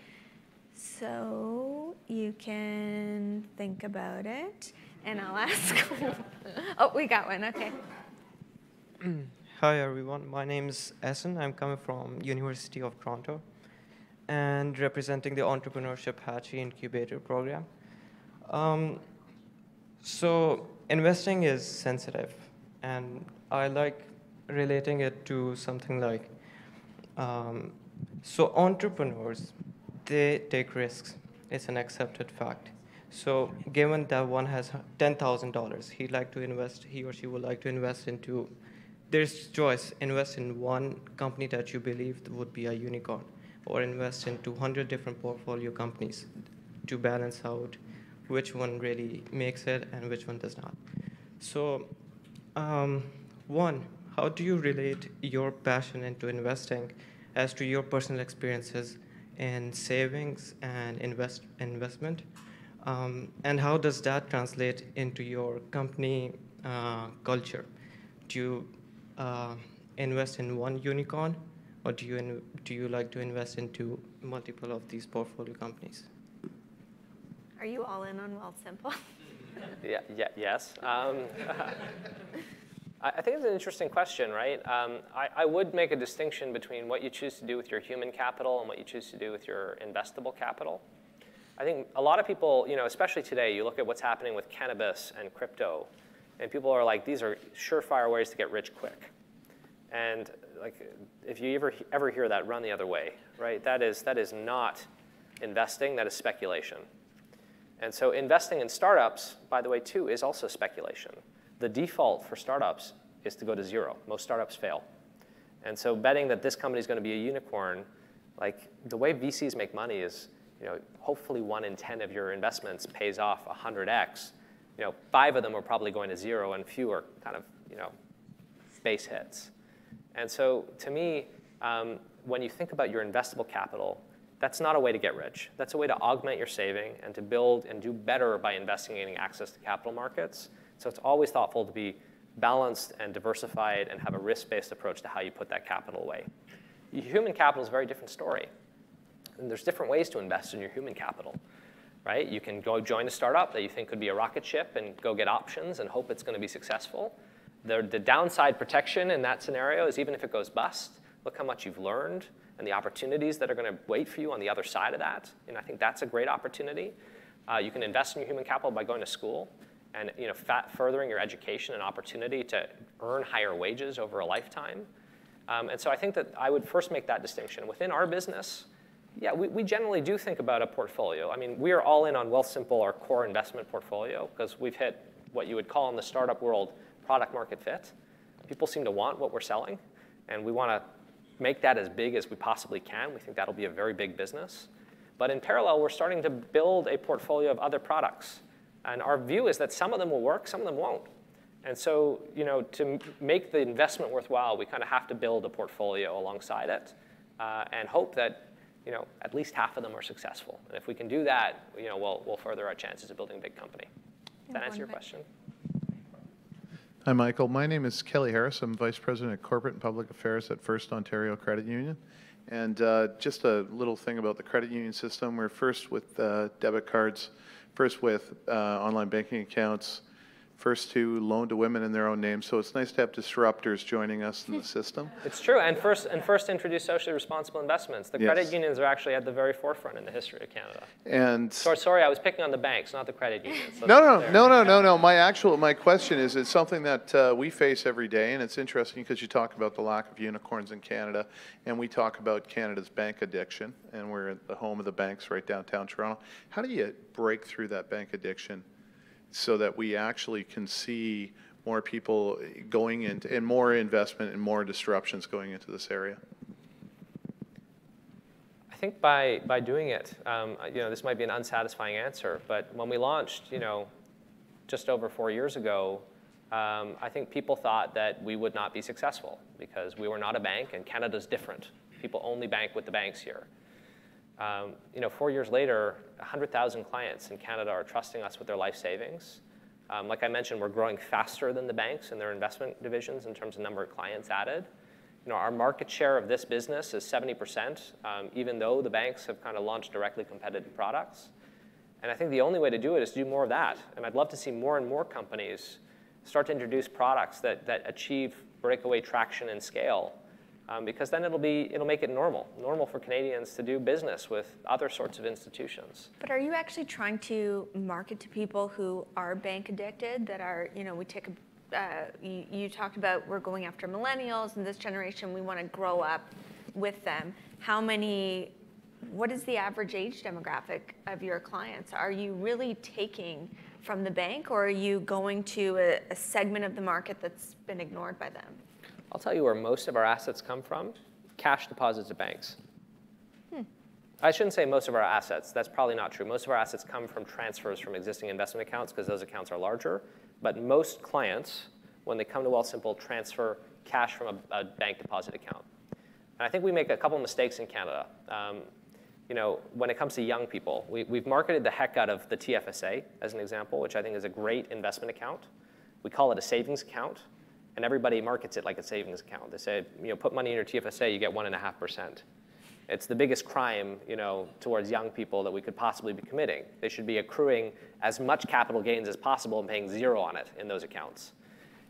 so you can think about it, and I'll ask. Oh, we got one, okay. Hi everyone, my name is Essen. I'm coming from University of Toronto and representing the Entrepreneurship Hatchy Incubator program. So investing is sensitive, and I like relating it to something like, so entrepreneurs, they take risks. It's an accepted fact. So given that one has $10,000, he or she would like to invest into, there's choice, invest in one company that you believe would be a unicorn, or invest in 200 different portfolio companies to balance out which one really makes it and which one does not. So one, how do you relate your passion into investing as to your personal experiences in savings and investment? And how does that translate into your company culture? Do you invest in one unicorn, or do you like to invest into multiple of these portfolio companies? Are you all in on Wealthsimple? Yes. I think it's an interesting question, right? I would make a distinction between what you choose to do with your human capital and what you choose to do with your investable capital. I think a lot of people, especially today, you look at what's happening with cannabis and crypto, and people are like, these are surefire ways to get rich quick. And if you ever hear that, run the other way, right? That is not investing, that is speculation. And so investing in startups, by the way, too, is also speculation. The default for startups is to go to zero. Most startups fail. And so betting that this company is going to be a unicorn, the way VCs make money is, hopefully 1 in 10 of your investments pays off 100x. 5 of them are probably going to zero, and few are kind of, base hits. And so to me, when you think about your investable capital, that's not a way to get rich. That's a way to augment your saving and to build and do better by investing in access to capital markets. So it's always thoughtful to be balanced and diversified and have a risk-based approach to how you put that capital away. Your human capital is a very different story. And there's different ways to invest in your human capital. right? You can go join a startup that you think could be a rocket ship and go get options and hope it's going to be successful. The downside protection in that scenario is even if it goes bust, look how much you've learned and the opportunities that are going to wait for you on the other side of that. And I think that's a great opportunity. You can invest in your human capital by going to school and furthering your education and opportunity to earn higher wages over a lifetime. And so I think that I would first make that distinction. Within our business, yeah, we generally do think about a portfolio. I mean, we are all in on Wealthsimple, our core investment portfolio, because we've hit what you would call in the startup world product market fit. People seem to want what we're selling, and we want to make that as big as we possibly can. We think that'll be a very big business. But in parallel, we're starting to build a portfolio of other products. And our view is that some of them will work, some of them won't. And so, to make the investment worthwhile, we kind of have to build a portfolio alongside it and hope that at least half of them are successful. And if we can do that, we'll further our chances of building a big company. Does that answer your question? Hi, Michael. My name is Kelly Harris. I'm Vice President of Corporate and Public Affairs at First Ontario Credit Union. And just a little thing about the credit union system. We're first with debit cards, first with online banking accounts, first to loan to women in their own name. So it's nice to have disruptors joining us in the system. It's true, and first introduce socially responsible investments. The credit Yes. unions are actually at the very forefront in the history of Canada. And Sorry, I was picking on the banks, not the credit unions. no. My question is, it's something that we face every day, and it's interesting because you talk about the lack of unicorns in Canada, and we talk about Canada's bank addiction, and we're at the home of the banks right downtown Toronto. How do you break through that bank addiction so that we actually can see more people going into, and more investment and more disruptions going into this area? I think by doing it, this might be an unsatisfying answer, but when we launched, just over 4 years ago, I think people thought that we would not be successful because we were not a bank, and Canada's different. People only bank with the banks here. 4 years later, 100,000 clients in Canada are trusting us with their life savings. Like I mentioned, we're growing faster than the banks in their investment divisions in terms of number of clients added. Our market share of this business is 70%, even though the banks have kind of launched directly competitive products. And I think the only way to do it is to do more of that. And I'd love to see more and more companies start to introduce products that achieve breakaway traction and scale. Because then it'll make it normal for Canadians to do business with other sorts of institutions. But are you actually trying to market to people who are bank addicted, that are, you talked about we're going after millennials and this generation, we want to grow up with them. What is the average age demographic of your clients? Are you really taking from the bank, or are you going to a segment of the market that's been ignored by them? I'll tell you where most of our assets come from: cash deposits at banks. I shouldn't say most of our assets. That's probably not true. Most of our assets come from transfers from existing investment accounts because those accounts are larger. But most clients, when they come to Wealthsimple, transfer cash from a bank deposit account. And I think we make a couple mistakes in Canada. When it comes to young people, we've marketed the heck out of the TFSA as an example, which I think is a great investment account. We call it a savings account. And everybody markets it like a savings account. They say, put money in your TFSA, you get 1.5%. It's the biggest crime, towards young people that we could possibly be committing. They should be accruing as much capital gains as possible and paying zero on it in those accounts.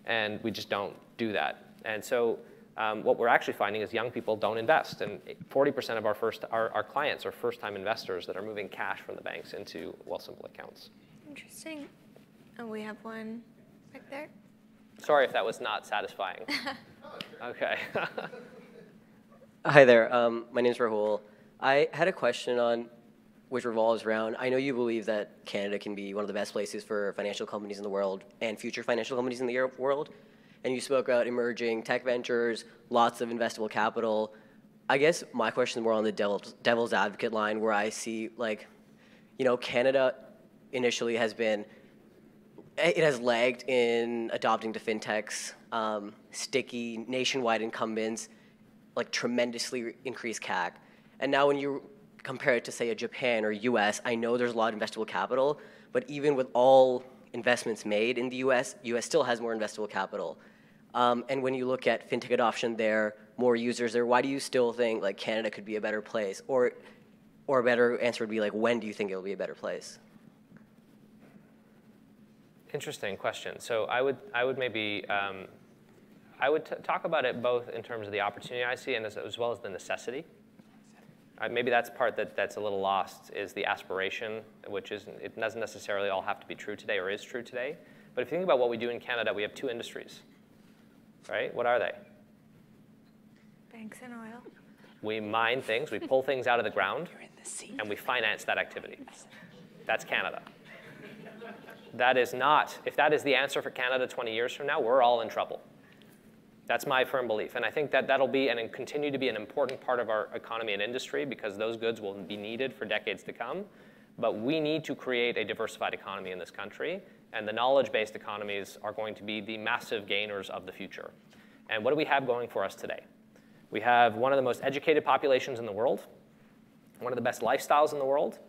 And we just don't do that. And so what we're actually finding is young people don't invest. And 40% of our clients are first-time investors that are moving cash from the banks into Wealthsimple accounts. Interesting. And we have one back there. Sorry if that was not satisfying. Okay. Hi there. My name is Rahul. I had a question which revolves around, I know you believe that Canada can be one of the best places for financial companies in the world and future financial companies in the world. And you spoke about emerging tech ventures, lots of investable capital. I guess my question is more on the devil's advocate line, where I see, Canada initially has lagged in adopting to fintechs, sticky nationwide incumbents, tremendously increased CAC. And now when you compare it to, say, a Japan or US, I know there's a lot of investable capital, but even with all investments made in the US still has more investable capital. And when you look at fintech adoption there, more users there, why do you still think Canada could be a better place? Or Or a better answer would be like, when do you think it'll be a better place? Interesting question. So I would maybe talk about it both in terms of the opportunity I see and as well as the necessity. Maybe that's part that's a little lost, is the aspiration, which is, it doesn't necessarily all have to be true today or is true today. But if you think about what we do in Canada, we have 2 industries, right? What are they? Banks and oil. We mine things, we pull things out of the ground, and we finance that activity. That's Canada. That is not, if that is the answer for Canada 20 years from now, we're all in trouble. That's my firm belief. And I think that that'll be and continue to be an important part of our economy and industry, because those goods will be needed for decades to come. But we need to create a diversified economy in this country. And the knowledge-based economies are going to be the massive gainers of the future. And what do we have going for us today? We have one of the most educated populations in the world, one of the best lifestyles in the world,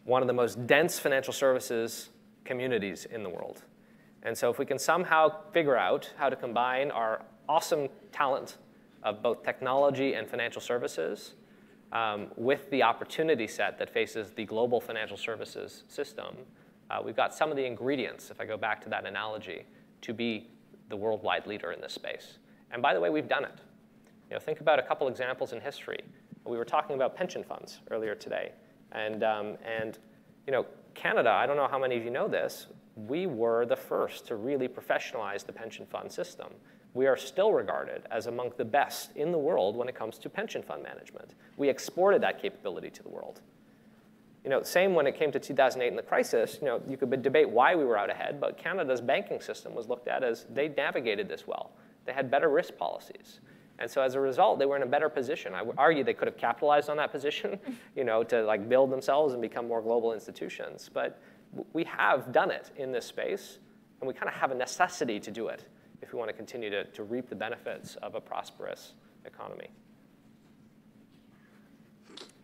one of the most dense financial services communities in the world. And so if we can somehow figure out how to combine our awesome talent of both technology and financial services with the opportunity set that faces the global financial services system, we've got some of the ingredients, if I go back to that analogy, to be the worldwide leader in this space. And by the way, we've done it. You know, think about a couple examples in history. We were talking about pension funds earlier today. And you know, Canada, I don't know how many of you know this, we were the first to really professionalize the pension fund system. We are still regarded as among the best in the world when it comes to pension fund management. We exported that capability to the world. You know, same when it came to 2008 and the crisis, you know, you could debate why we were out ahead, but Canada's banking system was looked at as they navigated this well. They had better risk policies. And so as a result, they were in a better position. I would argue they could have capitalized on that position, you know, to like build themselves and become more global institutions. But we have done it in this space, and we kind of have a necessity to do it if we want to continue to reap the benefits of a prosperous economy.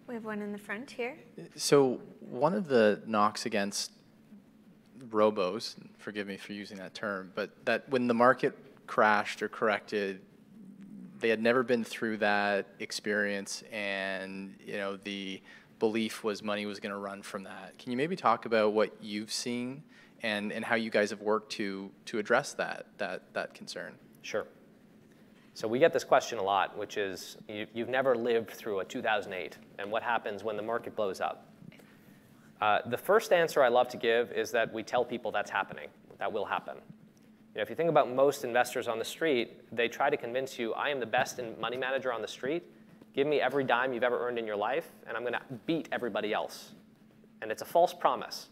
We have one in the front here. So one of the knocks against robos, forgive me for using that term, but that when the market crashed or corrected, they had never been through that experience, and you know the belief was money was going to run from that. Can you maybe talk about what you've seen and how you guys have worked to address that concern? Sure. So we get this question a lot, which is you've never lived through a 2008, and what happens when the market blows up? The first answer I love to give is that we tell people that's happening, that will happen. You know, if you think about most investors on the street, they try to convince you, I am the best money manager on the street. Give me every dime you've ever earned in your life, and I'm going to beat everybody else. And it's a false promise.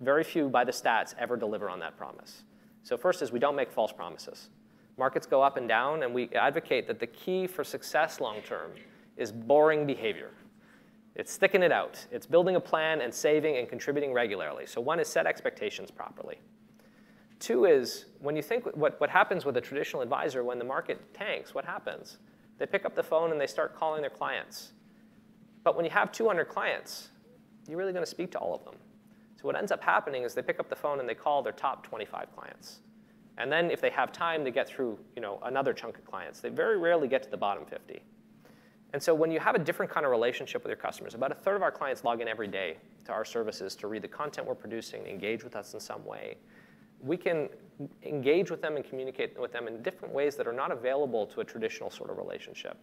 Very few, by the stats, ever deliver on that promise. So first is we don't make false promises. Markets go up and down, and we advocate that the key for success long term is boring behavior. It's sticking it out. It's building a plan and saving and contributing regularly. So one is set expectations properly. Two is when you think what happens with a traditional advisor when the market tanks, what happens? They pick up the phone and they start calling their clients. But when you have 200 clients, you're really going to speak to all of them. So what ends up happening is they pick up the phone and they call their top 25 clients. And then if they have time to get through another chunk of clients, they very rarely get to the bottom 50. And so when you have a different kind of relationship with your customers, about a third of our clients log in every day to our services to read the content we're producing, engage with us in some way. We can engage with them and communicate with them in different ways that are not available to a traditional sort of relationship.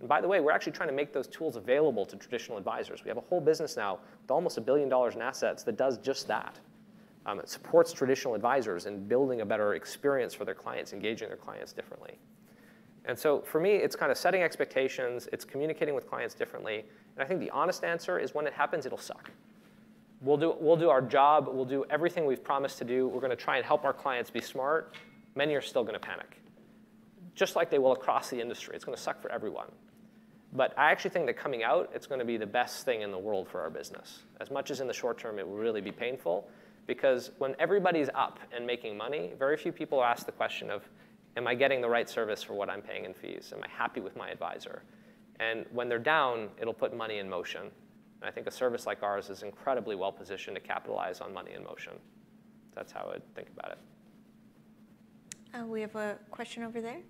And by the way, we're actually trying to make those tools available to traditional advisors. We have a whole business now with almost $1 billion in assets that does just that. It supports traditional advisors in building a better experience for their clients, engaging their clients differently. And so for me, it's kind of setting expectations. It's communicating with clients differently. And I think the honest answer is when it happens, it'll suck. We'll do our job. We'll do everything we've promised to do. We're going to try and help our clients be smart. Many are still going to panic, just like they will across the industry. It's going to suck for everyone. But I actually think that coming out, it's going to be the best thing in the world for our business. As much as in the short term, it will really be painful. Because when everybody's up and making money, very few people ask the question of, am I getting the right service for what I'm paying in fees? Am I happy with my advisor? And when they're down, it'll put money in motion. And I think a service like ours is incredibly well positioned to capitalize on money in motion. That's how I'd think about it. We have a question over there.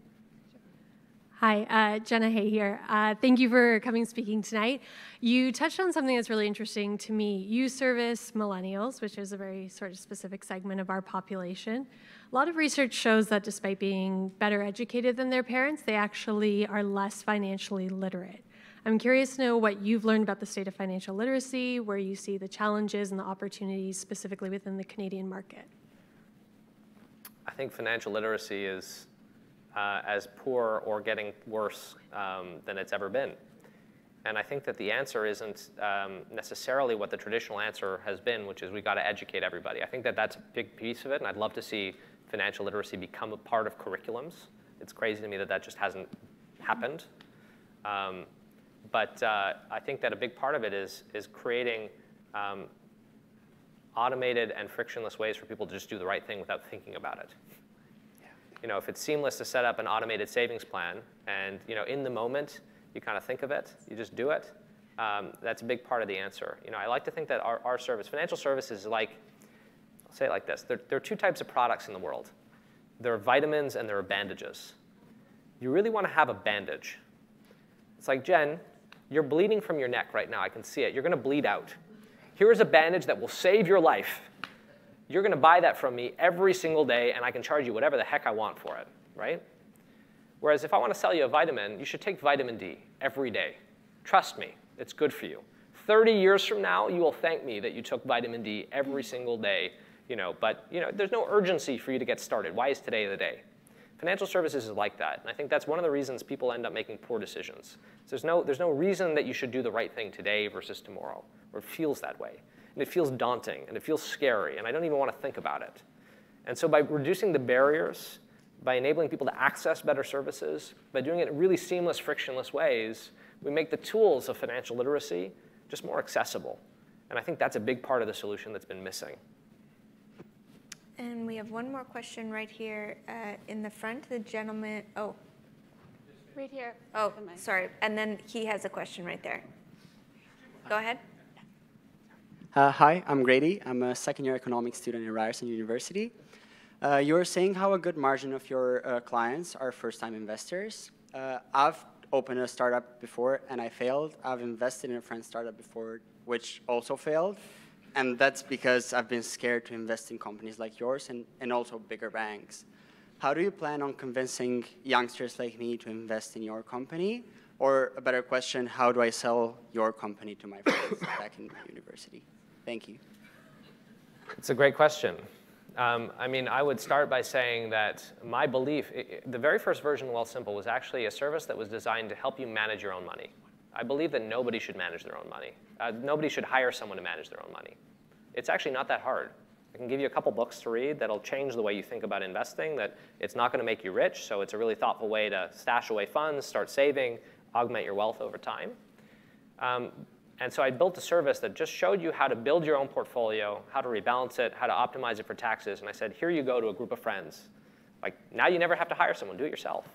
Hi, Jenna Hay here. Thank you for coming and speaking tonight. You touched on something that's really interesting to me. You service millennials, which is a very sort of specific segment of our population. A lot of research shows that despite being better educated than their parents, they actually are less financially literate. I'm curious to know what you've learned about the state of financial literacy, where you see the challenges and the opportunities specifically within the Canadian market. I think financial literacy is as poor or getting worse than it's ever been. And I think that the answer isn't necessarily what the traditional answer has been, which is we got to educate everybody. I think that that's a big piece of it, and I'd love to see financial literacy become a part of curriculums. It's crazy to me that that just hasn't happened. But I think that a big part of it is creating automated and frictionless ways for people to just do the right thing without thinking about it. You know, if it's seamless to set up an automated savings plan and, you know, in the moment, you kind of think of it, you just do it, that's a big part of the answer. You know, I like to think that our service, financial services, is like, I'll say it like this. There are two types of products in the world. There are vitamins and there are bandages. You really want to have a bandage. It's like, Jen, you're bleeding from your neck right now. I can see it. You're going to bleed out. Here's a bandage that will save your life. You're going to buy that from me every single day, and I can charge you whatever the heck I want for it, right? Whereas if I want to sell you a vitamin, you should take vitamin D every day. Trust me, it's good for you. 30 years from now, you will thank me that you took vitamin D every single day, you know, but you know, there's no urgency for you to get started. Why is today the day? Financial services is like that, and I think that's one of the reasons people end up making poor decisions. There's no reason that you should do the right thing today versus tomorrow, or it feels that way. And it feels daunting, and it feels scary, and I don't even want to think about it. And so by reducing the barriers, by enabling people to access better services, by doing it in really seamless, frictionless ways, we make the tools of financial literacy just more accessible. And I think that's a big part of the solution that's been missing. And we have one more question right here in the front. The gentleman, oh. Right here. Oh, sorry. And then he has a question right there. Go ahead. Hi, I'm Grady. I'm a second-year economics student at Ryerson University. You were saying how a good margin of your clients are first-time investors. I've opened a startup before, and I failed. I've invested in a friend's startup before, which also failed. And that's because I've been scared to invest in companies like yours and also bigger banks. How do you plan on convincing youngsters like me to invest in your company? Or a better question, how do I sell your company to my friends back in university? Thank you. It's a great question. I mean, I would start by saying that my belief, the very first version of Wealthsimple was actually a service that was designed to help you manage your own money. I believe that nobody should manage their own money. Nobody should hire someone to manage their own money. It's actually not that hard. I can give you a couple books to read that'll change the way you think about investing, that it's not going to make you rich, so it's a really thoughtful way to stash away funds, start saving, augment your wealth over time. And so I built a service that just showed you how to build your own portfolio, how to rebalance it, how to optimize it for taxes. And I said, here you go to a group of friends. Like, now you never have to hire someone. Do it yourself.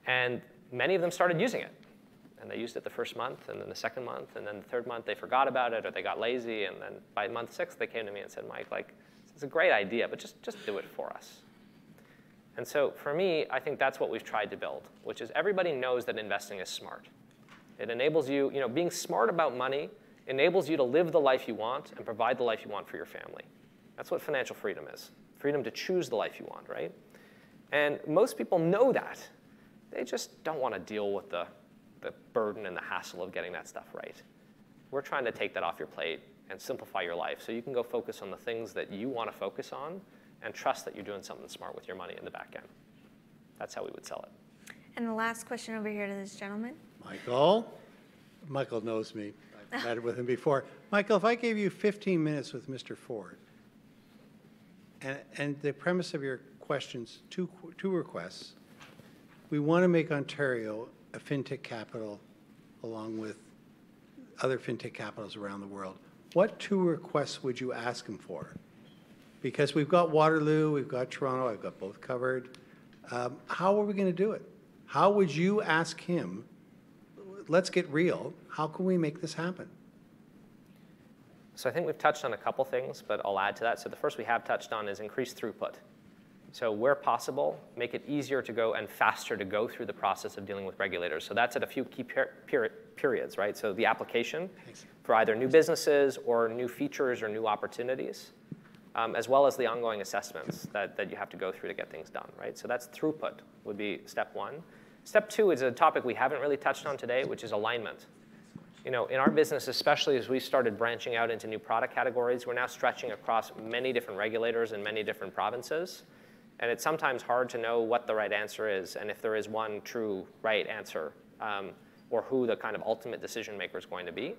And many of them started using it. And they used it the first month, and then the second month, and then the third month they forgot about it, or they got lazy. And then by month 6, they came to me and said, Mike, like, it's a great idea, but just do it for us. And so for me, I think that's what we've tried to build, which is everybody knows that investing is smart. It enables you, being smart about money enables you to live the life you want and provide the life you want for your family. That's what financial freedom is. Freedom to choose the life you want, right? And most people know that. They just don't want to deal with the burden and the hassle of getting that stuff right. We're trying to take that off your plate and simplify your life so you can go focus on the things that you want to focus on and trust that you're doing something smart with your money in the back end. That's how we would sell it. And the last question over here to this gentleman. Michael knows me. I've met with him before. Michael, if I gave you 15 minutes with Mr. Ford, and the premise of your questions, two requests. We want to make Ontario a fintech capital along with other fintech capitals around the world. What 2 requests would you ask him for? Because we've got Waterloo, we've got Toronto, I've got both covered. How are we going to do it? How would you ask him, let's get real, how can we make this happen? So I think we've touched on a couple things, but I'll add to that. So the first we have touched on is increased throughput. So where possible, make it easier to go and faster to go through the process of dealing with regulators. So that's at a few key periods, right? So the application for either new businesses or new features or new opportunities, as well as the ongoing assessments that you have to go through to get things done, right? So that's throughput would be step one. Step two is a topic we haven't really touched on today, which is alignment. In our business, especially as we started branching out into new product categories, we're now stretching across many different regulators in many different provinces. And it's sometimes hard to know what the right answer is and if there is one true right answer or who the kind of ultimate decision maker is going to be.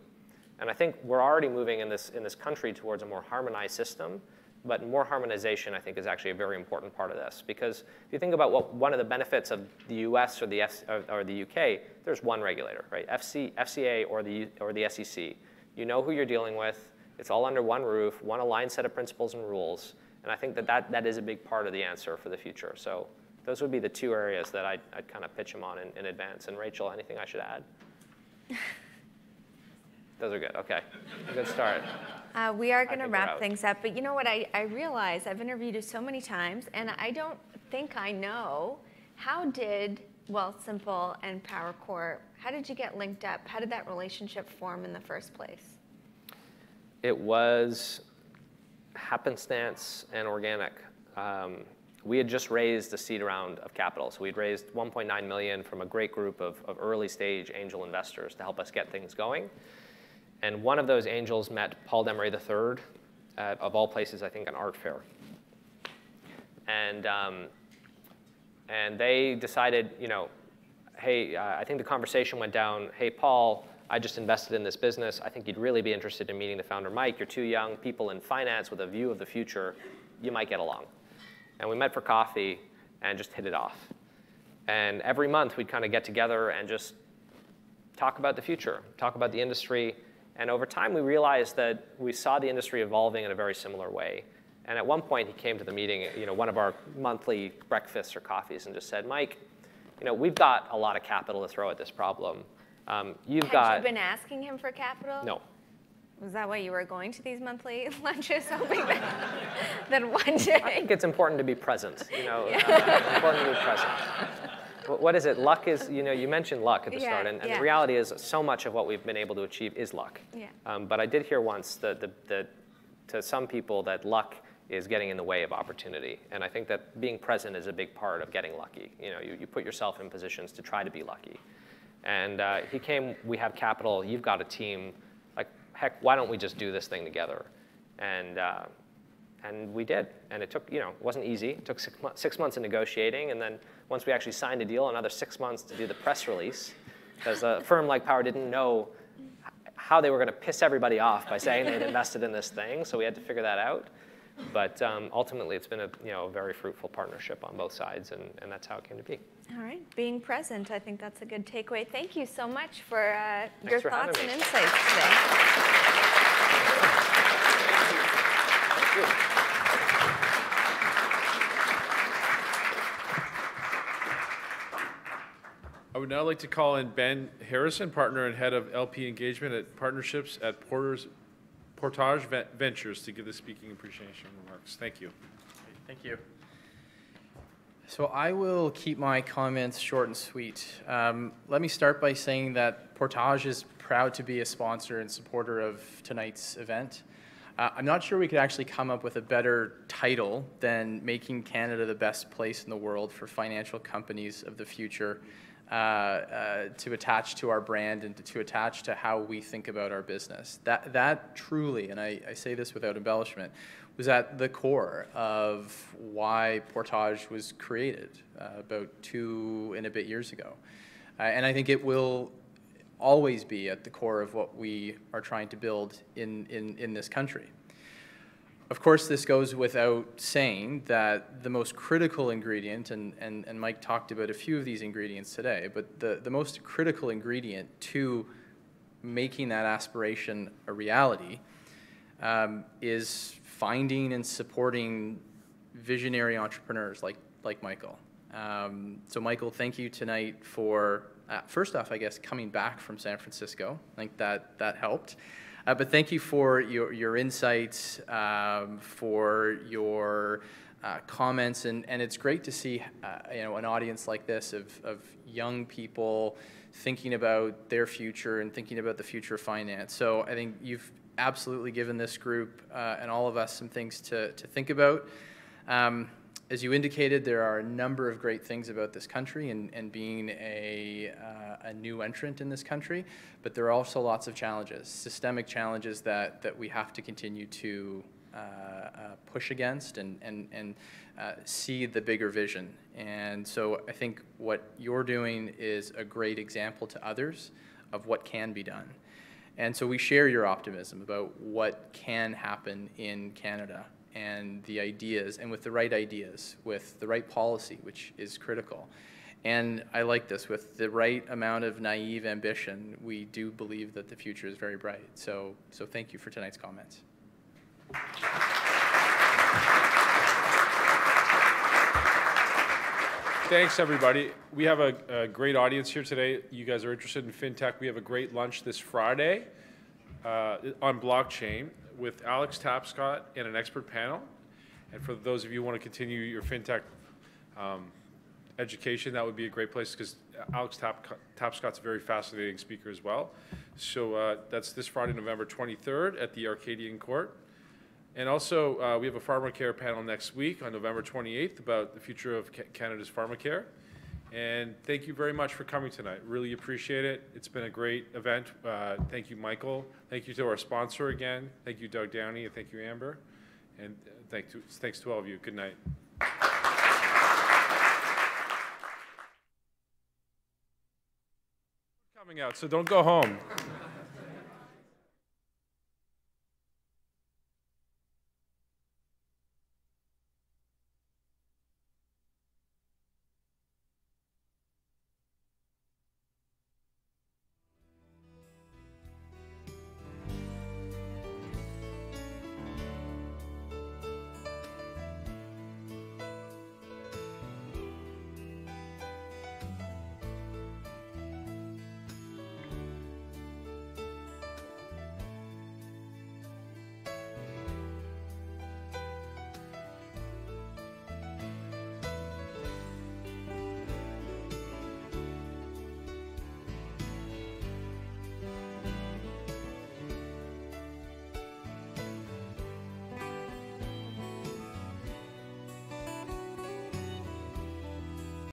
And I think we're already moving in this country towards a more harmonized system. But more harmonization, I think, is actually a very important part of this. Because if you think about what one of the benefits of the US or the UK, there's one regulator, right? FCA or the SEC. You know who you're dealing with. It's all under one roof, one aligned set of principles and rules. And I think that is a big part of the answer for the future. So those would be the two areas that I'd kind of pitch them on in advance. And Rachel, anything I should add? Those are good. OK. Good start. We are going to wrap things up. But you know what? I realize I've interviewed you so many times, and I don't think I know, how did Wealthsimple and Power Corp, how did you get linked up? How did that relationship form in the first place? It was happenstance and organic. We had just raised a seed round of capital. So we'd raised $1.9 million from a great group of early stage angel investors to help us get things going. And one of those angels met Paul Demery III at, of all places, I think, an art fair. And they decided, hey, I think the conversation went down, hey, Paul, I just invested in this business. I think you'd really be interested in meeting the founder, Mike. You're two young people in finance with a view of the future. You might get along. And we met for coffee and just hit it off. And every month, we'd kind of get together and just talk about the future, talk about the industry. And over time, we realized that we saw the industry evolving in a very similar way. And at one point, he came to the meeting, one of our monthly breakfasts or coffees, and just said, Mike, we've got a lot of capital to throw at this problem. Had you been asking him for capital? No. Was that why you were going to these monthly lunches, hoping that one day? I think it's important to be present. Important to be present. What is it? Luck is, you mentioned luck at the start, and the reality is so much of what we've been able to achieve is luck. Yeah. But I did hear once that to some people that luck is getting in the way of opportunity. And I think that being present is a big part of getting lucky. You put yourself in positions to try to be lucky. And he came, we have capital, you've got a team, like, heck, why don't we just do this thing together? And we did. And it took, it wasn't easy. It took 6 months of negotiating. And then once we actually signed a deal, another 6 months to do the press release. Because a firm like Power didn't know how they were going to piss everybody off by saying they'd invested in this thing. So we had to figure that out. But ultimately, it's been a very fruitful partnership on both sides. And that's how it came to be. All right. Being present, I think that's a good takeaway. Thank you so much for your thoughts and insights today. Thank you. I would now like to call in Ben Harrison, partner and head of LP engagement at partnerships at Portage Ventures, to give the speaking appreciation remarks. Thank you. Thank you. So I will keep my comments short and sweet. Let me start by saying that Portage is proud to be a sponsor and supporter of tonight's event. I'm not sure we could actually come up with a better title than making Canada the best place in the world for financial companies of the future to attach to our brand and to attach to how we think about our business. That truly, and I say this without embellishment, was at the core of why Portage was created about 2 and a bit years ago. And I think it will always be at the core of what we are trying to build in this country. Of course, this goes without saying that the most critical ingredient, and Mike talked about a few of these ingredients today, but the most critical ingredient to making that aspiration a reality is finding and supporting visionary entrepreneurs like Michael. So Michael, thank you tonight for, first off, I guess, coming back from San Francisco. I think that helped. But thank you for your insights, for your comments, and it's great to see an audience like this of young people thinking about their future and thinking about the future of finance. So I think you've absolutely given this group and all of us some things to think about. As you indicated, there are a number of great things about this country and being a new entrant in this country, but there are also lots of challenges, systemic challenges that we have to continue to push against and see the bigger vision. And so I think what you're doing is a great example to others of what can be done. And so we share your optimism about what can happen in Canada and the ideas, and with the right ideas, with the right policy, which is critical. And I like this, with the right amount of naive ambition, we do believe that the future is very bright. So thank you for tonight's comments. Thanks, everybody. We have a great audience here today. You guys are interested in fintech. We have a great lunch this Friday on blockchain with Alex Tapscott and an expert panel. And for those of you who want to continue your fintech education, that would be a great place, because Alex Tapscott's a very fascinating speaker as well. So that's this Friday, November 23rd at the Arcadian Court. And also, we have a pharmacare panel next week on November 28th about the future of Canada's pharmacare. And thank you very much for coming tonight. Really appreciate it. It's been a great event. Thank you, Michael. Thank you to our sponsor again. Thank you, Doug Downey, and thank you, Amber. And thanks to all of you. Good night. Coming out, so don't go home.